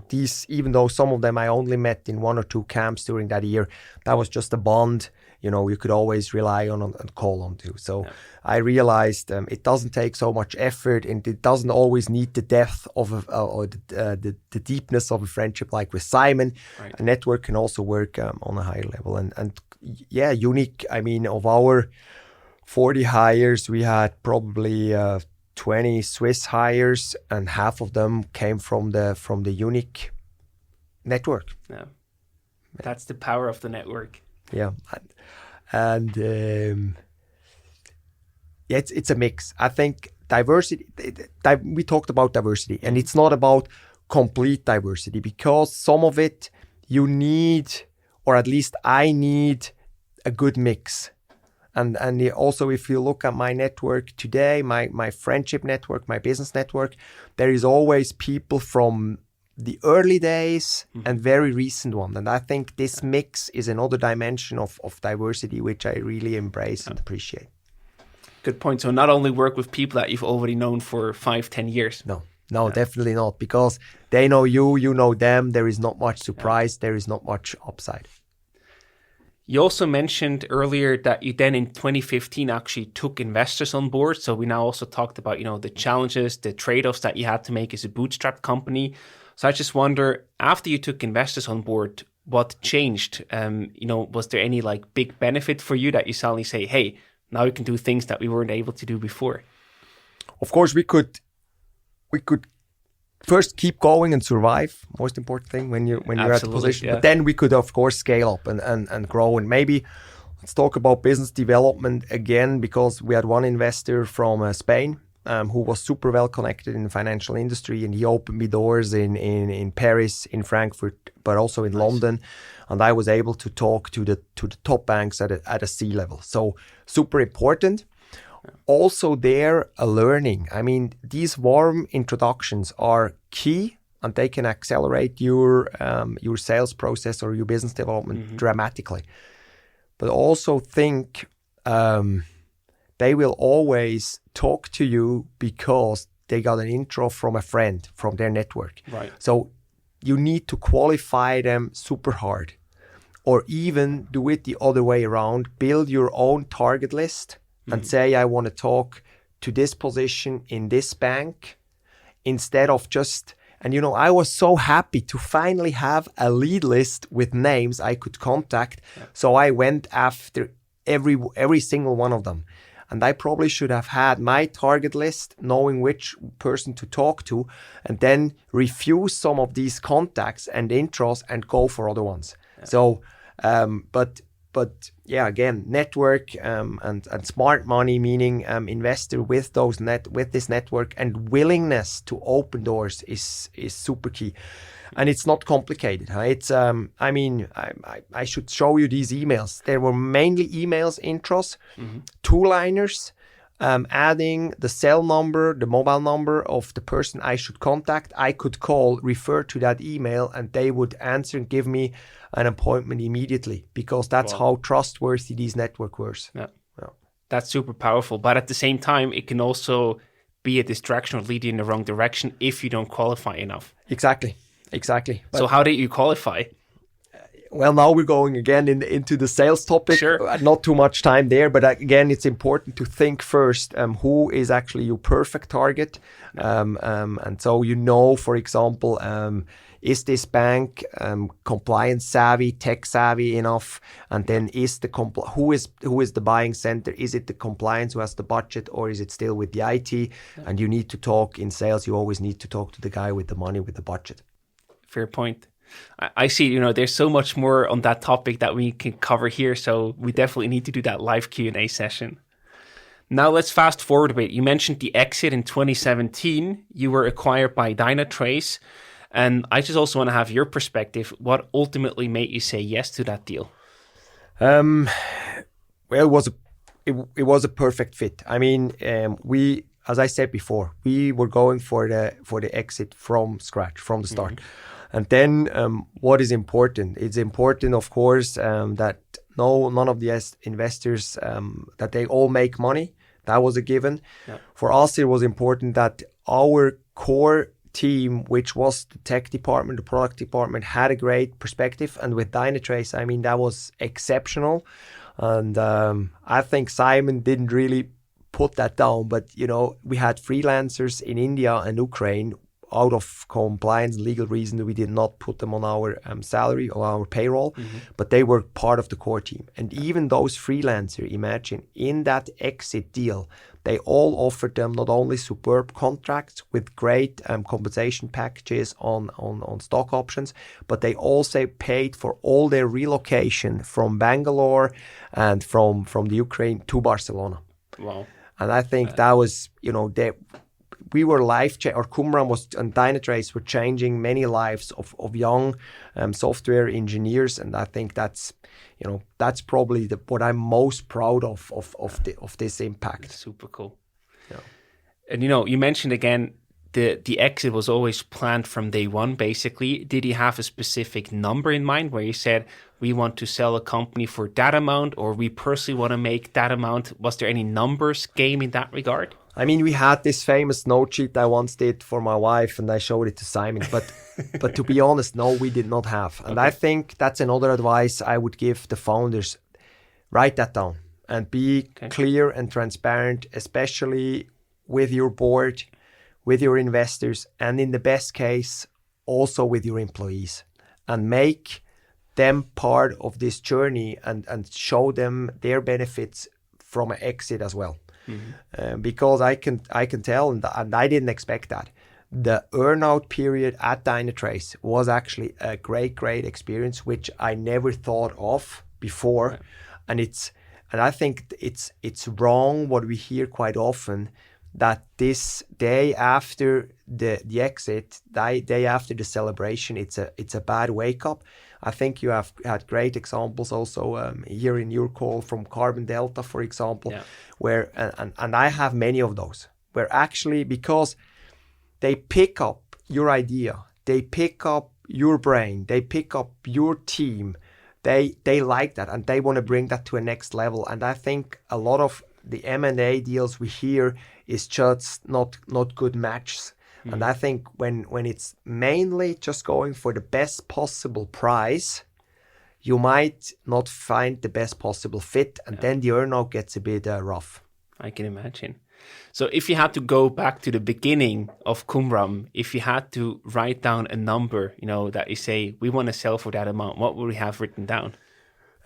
these, even though some of them I only met in 1 or 2 camps during that year, that was just a bond, you could always rely on and call on to. So yeah. I realized it doesn't take so much effort, and it doesn't always need the depth of or the deepness of a friendship like with Simon. Right. A network can also work on a higher level. And yeah, UNIC, I mean, of our 40 hires, we had probably 20 Swiss hires, and half of them came from the UNIC network. Yeah, that's the power of the network. Yeah, and it's a mix. I think diversity. We talked about diversity, and it's not about complete diversity, because some of it you need, or at least I need, a good mix. And also, if you look at my network today, my friendship network, my business network, there is always people from the early days and very recent one. And I think this mix is another dimension of diversity, which I really embrace and appreciate. Good point. So not only work with people that you've already known for 5-10 years. No, definitely not, because they know you, you know them. There is not much surprise. There is not much upside. You also mentioned earlier that you then in 2015 actually took investors on board. So we now also talked about, the challenges, the trade-offs that you had to make as a bootstrap company. So I just wonder, after you took investors on board, what changed? Was there any big benefit for you that you suddenly say, hey, now we can do things that we weren't able to do before? Of course, we could first keep going and survive. Most important thing when you're at the position. Yeah. But then we could, of course, scale up and grow. And maybe let's talk about business development again, because we had one investor from Spain who was super well connected in the financial industry, and he opened me doors in Paris, in Frankfurt, but also in London. And I was able to talk to the top banks at a C level. So super important. Also there, a learning. I mean, these warm introductions are key, and they can accelerate your sales process or your business development dramatically. But also think they will always talk to you because they got an intro from a friend from their network. Right. So you need to qualify them super hard, or even do it the other way around. Build your own target list and say, I want to talk to this position in this bank, instead of just, and I was so happy to finally have a lead list with names I could contact. Yeah. So I went after every single one of them. And I probably should have had my target list, knowing which person to talk to, and then refuse some of these contacts and intros and go for other ones. Yeah. So, but yeah, again, network and smart money, meaning investor with this network, and willingness to open doors is super key. And it's not complicated. Huh? It's I should show you these emails. There were mainly emails, intros, two-liners, adding the cell number, the mobile number of the person I should contact. I could call, refer to that email, and they would answer and give me an appointment immediately, because that's how trustworthy these network works. Yeah. That's super powerful. But at the same time, it can also be a distraction or lead you in the wrong direction if you don't qualify enough. Exactly. So how did you qualify? well, now we're going again into the sales topic. Sure. Not too much time there, but again, it's important to think first who is actually your perfect target. And so, for example, is this bank compliance savvy, tech savvy enough? And then is who is the buying center? Is it the compliance who has the budget, or is it still with the IT? Yeah. And you need to talk in sales. You always need to talk to the guy with the money, with the budget. Fair point. I see, there's so much more on that topic that we can cover here. So we definitely need to do that live Q&A session. Now let's fast forward a bit. You mentioned the exit in 2017. You were acquired by Dynatrace. And I just also want to have your perspective. What ultimately made you say yes to that deal? Well, it was a perfect fit. I mean, we, as I said before, we were going for the exit from scratch, from the start. Mm-hmm. And then what is important? It's important, of course, that none of the investors, that they all make money. That was a given. Yeah. For us, it was important that our core team, which was the tech department, the product department, had a great perspective. And with Dynatrace, I mean, that was exceptional. And I think Simon didn't really put that down. But, we had freelancers in India and Ukraine. Out of compliance legal reason, we did not put them on our salary or our payroll, but they were part of the core team. And even those freelancers, imagine, in that exit deal, they all offered them not only superb contracts with great compensation packages on stock options, but they also paid for all their relocation from Bangalore and from the Ukraine to Barcelona. Wow. And I think that was, we were Qumram and Dynatrace were changing many lives of young software engineers, and I think that's probably what I'm most proud of this impact. That's super cool. Yeah. And you mentioned again the exit was always planned from day one. Basically, did you have a specific number in mind where you said we want to sell a company for that amount, or we personally want to make that amount? Was there any numbers game in that regard? I mean, we had this famous note sheet I once did for my wife, and I showed it to Simon. But to be honest, no, we did not have. And okay. I think that's another advice I would give the founders. Write that down and be clear and transparent, especially with your board, with your investors, and in the best case, also with your employees. And make them part of this journey and show them their benefits from an exit as well. Mm-hmm. Because I can tell, and I didn't expect that. The earnout period at Dynatrace was actually a great experience, which I never thought of before. Right. And I think it's wrong what we hear quite often, that this day after the exit, day after the celebration, it's a bad wake up. I think you have had great examples also here in your call from Carbon Delta, for example, where and I have many of those, where actually because they pick up your idea, they pick up your brain, they pick up your team, they like that and they want to bring that to a next level. And I think a lot of the M&A deals we hear is just not good matches. Mm. And I think when it's mainly just going for the best possible price, you might not find the best possible fit, and then the earnout gets a bit rough. I can imagine. So if you had to go back to the beginning of Qumram, if you had to write down a number, that you say, we want to sell for that amount, what would we have written down?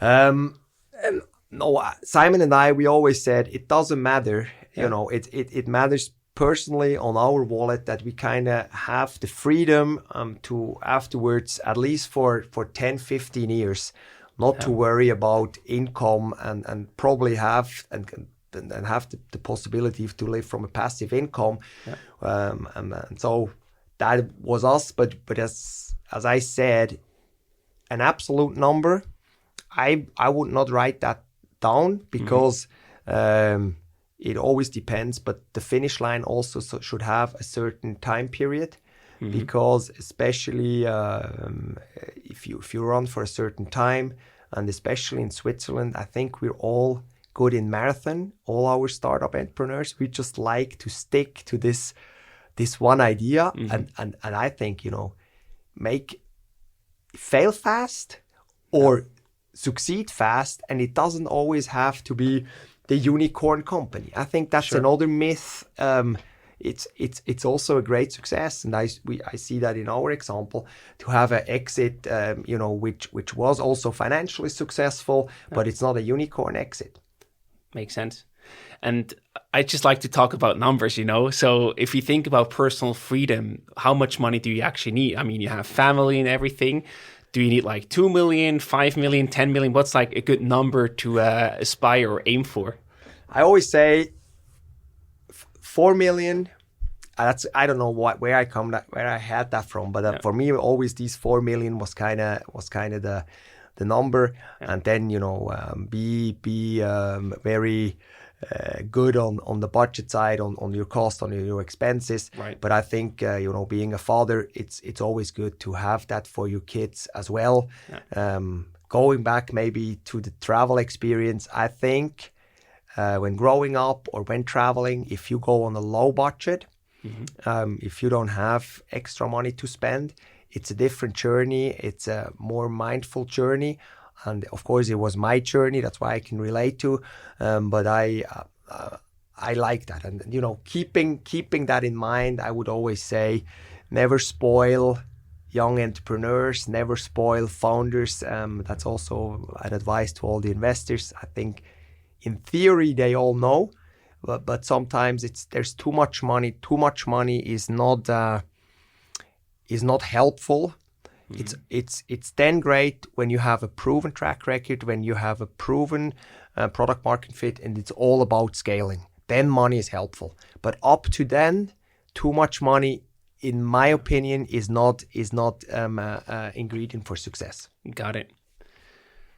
No, Simon and I, we always said it doesn't matter. It matters personally on our wallet that we kind of have the freedom to afterwards, at least for 10, 15 years, not to worry about income and probably have and have the possibility to live from a passive income. Yeah. And so that was us. But as I said, an absolute number, I would not write that down because it always depends, but the finish line also should have a certain time period, because especially if you run for a certain time, and especially in Switzerland, I think we're all good in marathon. All our startup entrepreneurs, we just like to stick to this one idea, and I think fail fast, or succeed fast, and it doesn't always have to be the unicorn company. I think that's another myth. It's also a great success, and I see that in our example, to have an exit, which was also financially successful, but it's not a unicorn exit. Makes sense. And I just like to talk about numbers, So if you think about personal freedom, how much money do you actually need? I mean, you have family and everything. Do you need like 2 million, 5 million, 10 million? What's like a good number to aspire or aim for? I always say 4 million. I don't know where I had that from, but for me, always these 4 million was kind of the number, and then be very good on the budget side, on your cost, on your expenses. Right. But I think being a father, it's always good to have that for your kids as well. Yeah. Going back maybe to the travel experience, I think when growing up or when traveling, if you go on a low budget, if you don't have extra money to spend, it's a different journey. It's a more mindful journey. And of course, it was my journey. That's why I can relate to. But I like that. And, keeping that in mind, I would always say, never spoil young entrepreneurs, never spoil founders. That's also an advice to all the investors. I think in theory, they all know, but sometimes there's too much money. Too much money is not helpful. It's then great when you have a proven track record, when you have a proven product market fit, and it's all about scaling. Then money is helpful. But up to then, too much money, in my opinion, is not ingredient for success. Got it.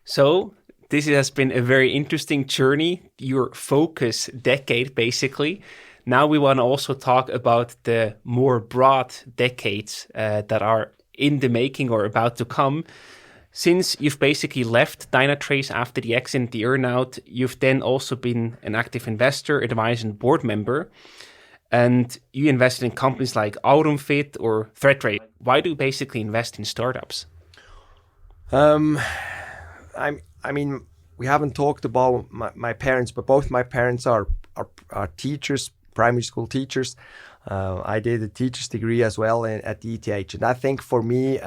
So this has been a very interesting journey, your focus decade, basically. Now we want to also talk about the more broad decades that are in the making or about to come. Since you've basically left Dynatrace after the exit, the earnout, you've then also been an active investor, advisor, and board member. And you invested in companies like Autumnfit or ThreadRate. Why do you basically invest in startups? I mean, we haven't talked about my parents, but both my parents are teachers, primary school teachers. I did a teacher's degree as well at the ETH. And I think for me,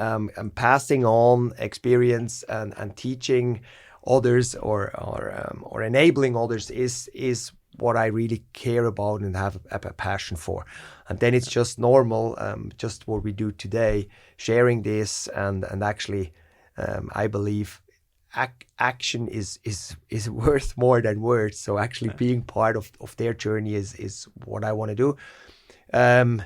passing on experience and teaching others or enabling others is what I really care about and have a passion for. And then it's just normal, just what we do today, sharing this and actually, I believe action is worth more than words. So actually being part of their journey is what I want to do. In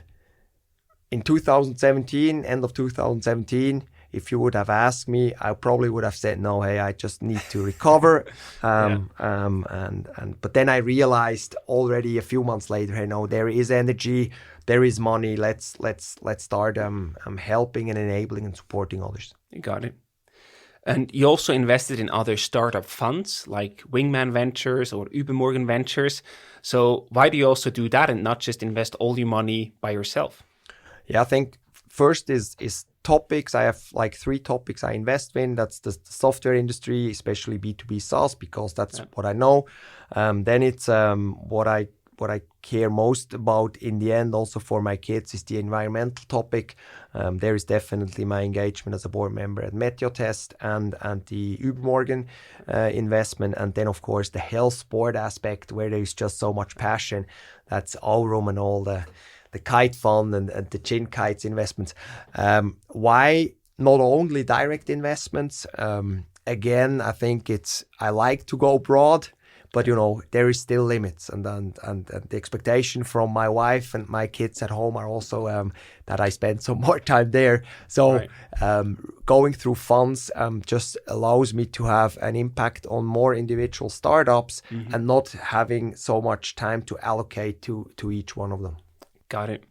2017, end of 2017, if you would have asked me, I probably would have said, no, hey, I just need to recover. But then I realized already a few months later, hey, no, there is energy, there is money. Let's start helping and enabling and supporting others. You got it. And you also invested in other startup funds like Wingman Ventures or Übermorgen Ventures. So why do you also do that and not just invest all your money by yourself? Yeah, I think first is topics. I have like 3 topics I invest in. That's the software industry, especially B2B SaaS, because that's what I know. Then it's what I care most about in the end, also for my kids, is the environmental topic. There is definitely my engagement as a board member at Mathias and the Übermorgen investment. And then, of course, the health sport aspect, where there is just so much passion. That's Aurum and all the Kite Fund and the Chin Kites investments. Why not only direct investments? Again, I think I like to go broad. But, there is still limits. And the expectation from my wife and my kids at home are also that I spend some more time there. So going through funds just allows me to have an impact on more individual startups and not having so much time to allocate to each one of them. Got it.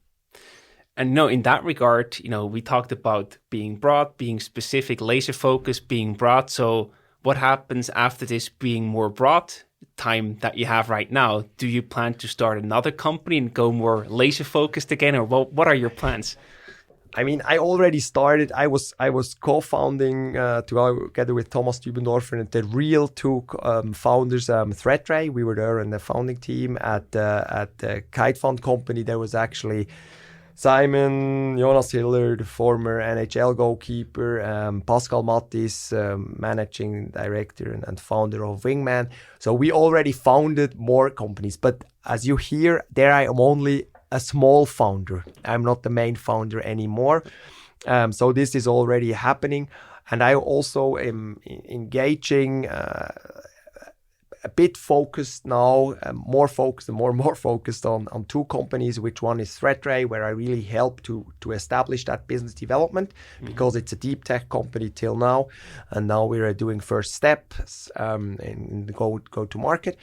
And in that regard, we talked about being broad, being specific, laser focused, being broad. So what happens after this being more broad time that you have right now? Do you plan to start another company and go more laser focused again, or what are your plans? I mean, I already started. I was co-founding together with Thomas Dübendorfer and the real two founders, ThreadRay. We were there in the founding team at the Kite Fund company. There was actually Simon, Jonas Hiller, the former NHL goalkeeper, Pascal Mattis, managing director and founder of Wingman. So we already founded more companies. But as you hear, there I am only a small founder. I'm not the main founder anymore. So this is already happening. And I also am engaging a bit focused now, more focused on two companies, which one is ThreadRay, where I really help to establish that business development because it's a deep tech company till now. And now we're doing first steps in the go to market.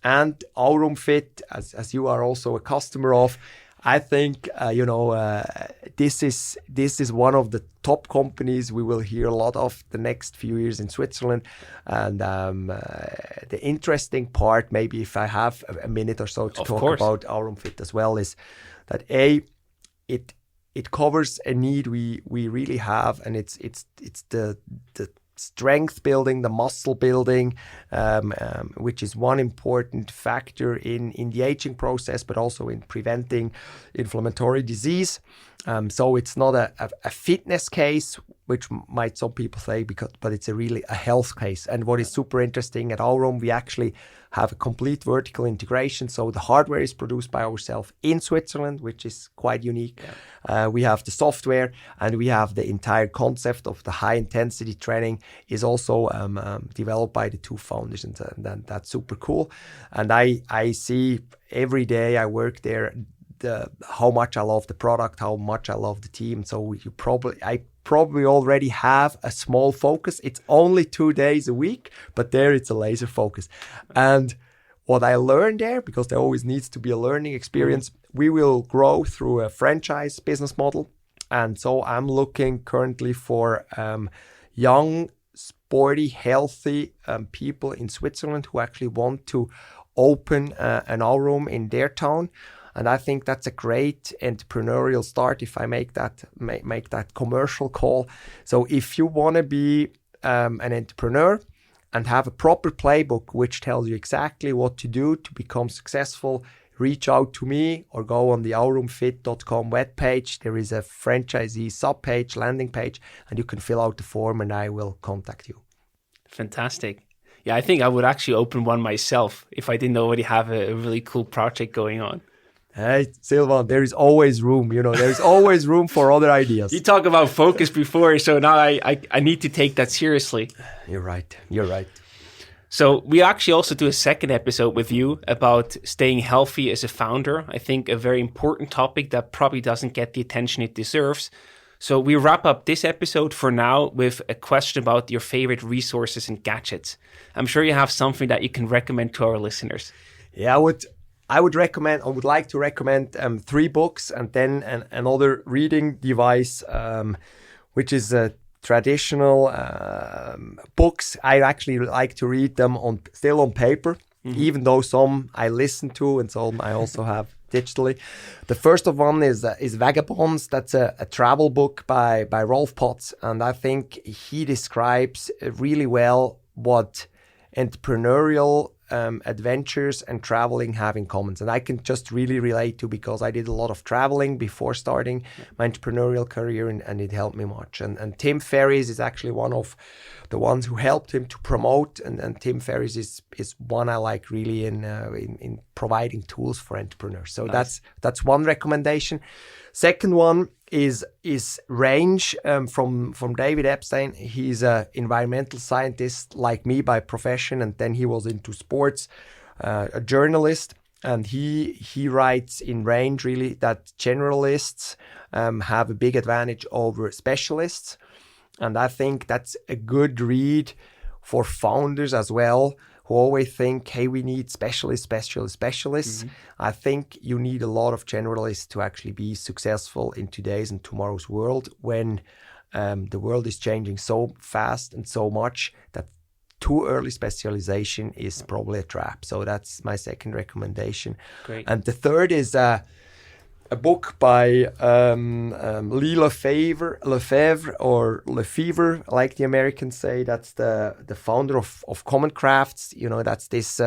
And Aurum Fit, as you are also a customer of, I think this is one of the top companies we will hear a lot of the next few years in Switzerland. And the interesting part, maybe if I have a minute or so to talk about Aurum Fit as well, is that it covers a need we really have, and it's the strength building, the muscle building, which is one important factor in the aging process, but also in preventing inflammatory disease. So it's not a fitness case, which might some people say, but it's really a health case. And what is super interesting at Aurum, we actually have a complete vertical integration. So the hardware is produced by ourselves in Switzerland, which is quite unique. Yeah. We have the software, and we have the entire concept of the high intensity training is also developed by the two founders, and that's super cool. And I see every day I work there how much I love the product, how much I love the team. So I probably already have a small focus. It's only 2 days a week, but there it's a laser focus. And what I learned there, because there always needs to be a learning experience, we will grow through a franchise business model. And so I'm looking currently for young, sporty, healthy people in Switzerland who actually want to open an Aurum in their town. And I think that's a great entrepreneurial start, if I make that commercial call. So if you want to be an entrepreneur and have a proper playbook which tells you exactly what to do to become successful, reach out to me or go on the aurumfit.com webpage. There is a franchisee subpage, landing page, and you can fill out the form and I will contact you. Fantastic. Yeah, I think I would actually open one myself if I didn't already have a really cool project going on. Hey, Silvan, there is always room, there's always room for other ideas. You talk about focus before, so now I need to take that seriously. You're right. So we actually also do a second episode with you about staying healthy as a founder. I think a very important topic that probably doesn't get the attention it deserves. So we wrap up this episode for now with a question about your favorite resources and gadgets. I'm sure you have something that you can recommend to our listeners. Yeah, I would like to recommend 3 books and then another reading device, which is traditional books. I actually like to read them still on paper, even though some I listen to and some I also have digitally. The first of one is Vagabonds. That's a travel book by Rolf Potts, and I think he describes really well what entrepreneurial adventures and traveling have in common. And I can just really relate to, because I did a lot of traveling before starting my entrepreneurial career, and it helped me much. And Tim Ferriss is actually one of the ones who helped him to promote, and Tim Ferriss is one I like really in providing tools for entrepreneurs. So nice. That's one recommendation. Second one is Range from David Epstein. He's an environmental scientist like me by profession, and then he was into sports, a journalist, and he writes in Range really that generalists have a big advantage over specialists, and I think that's a good read for founders as well, who always think, hey, we need specialists. Mm-hmm. I think you need a lot of generalists to actually be successful in today's and tomorrow's world, when the world is changing so fast and so much that too early specialization is probably a trap. So that's my second recommendation. Great. And the third is a book by Lee Lefevre, like the Americans say. That's the founder of Common Crafts. That's this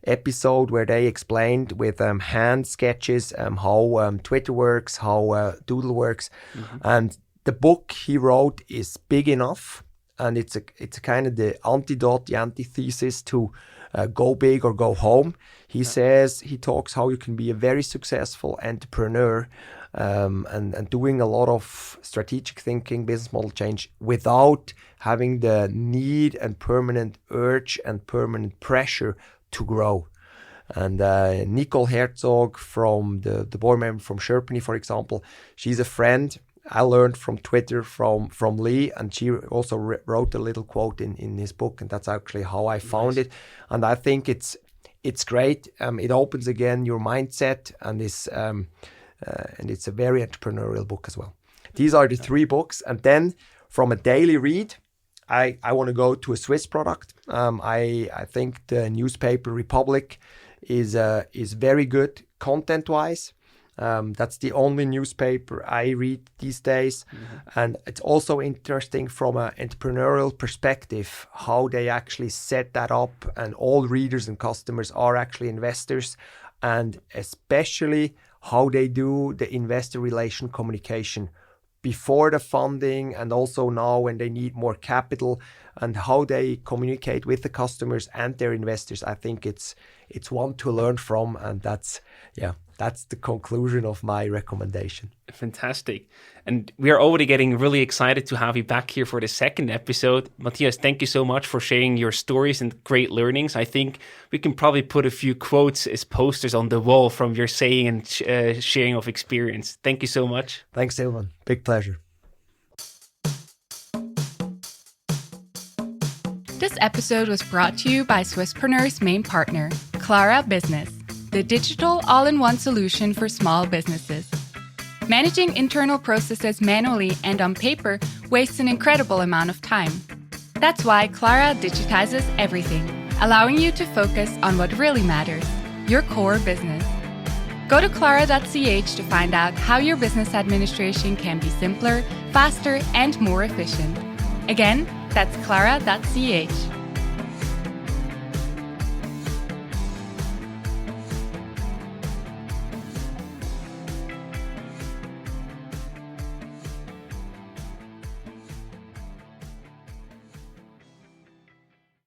episode where they explained with hand sketches how Twitter works, how Doodle works. Mm-hmm. And the book he wrote is big enough, and it's a kind of the antidote, the antithesis to go big or go home. He talks how you can be a very successful entrepreneur and doing a lot of strategic thinking, business model change without having the need and permanent urge and permanent pressure to grow. And Nicole Herzog, from the board member from Sherpany, for example, she's a friend I learned from Twitter from Lee, and she also wrote a little quote in his book, and that's actually how I found it. And I think it's great. It opens again your mindset, and it's a very entrepreneurial book as well. These are the 3 books, and then from a daily read, I want to go to a Swiss product. I think the newspaper Republic is very good content-wise. That's the only newspaper I read these days. Mm-hmm. And it's also interesting from an entrepreneurial perspective how they actually set that up, and all readers and customers are actually investors, and especially how they do the investor relation communication before the funding and also now when they need more capital, and how they communicate with the customers and their investors. I think it's one to learn from, and that's the conclusion of my recommendation. Fantastic. And we are already getting really excited to have you back here for the second episode. Mathias, thank you so much for sharing your stories and great learnings. I think we can probably put a few quotes as posters on the wall from your saying and sharing of experience. Thank you so much. Thanks, Silvan. Big pleasure. This episode was brought to you by Swisspreneurs' main partner, Clara Business, the digital all-in-one solution for small businesses. Managing internal processes manually and on paper wastes an incredible amount of time. That's why Clara digitizes everything, allowing you to focus on what really matters, your core business. Go to clara.ch to find out how your business administration can be simpler, faster, and more efficient. Again, that's clara.ch.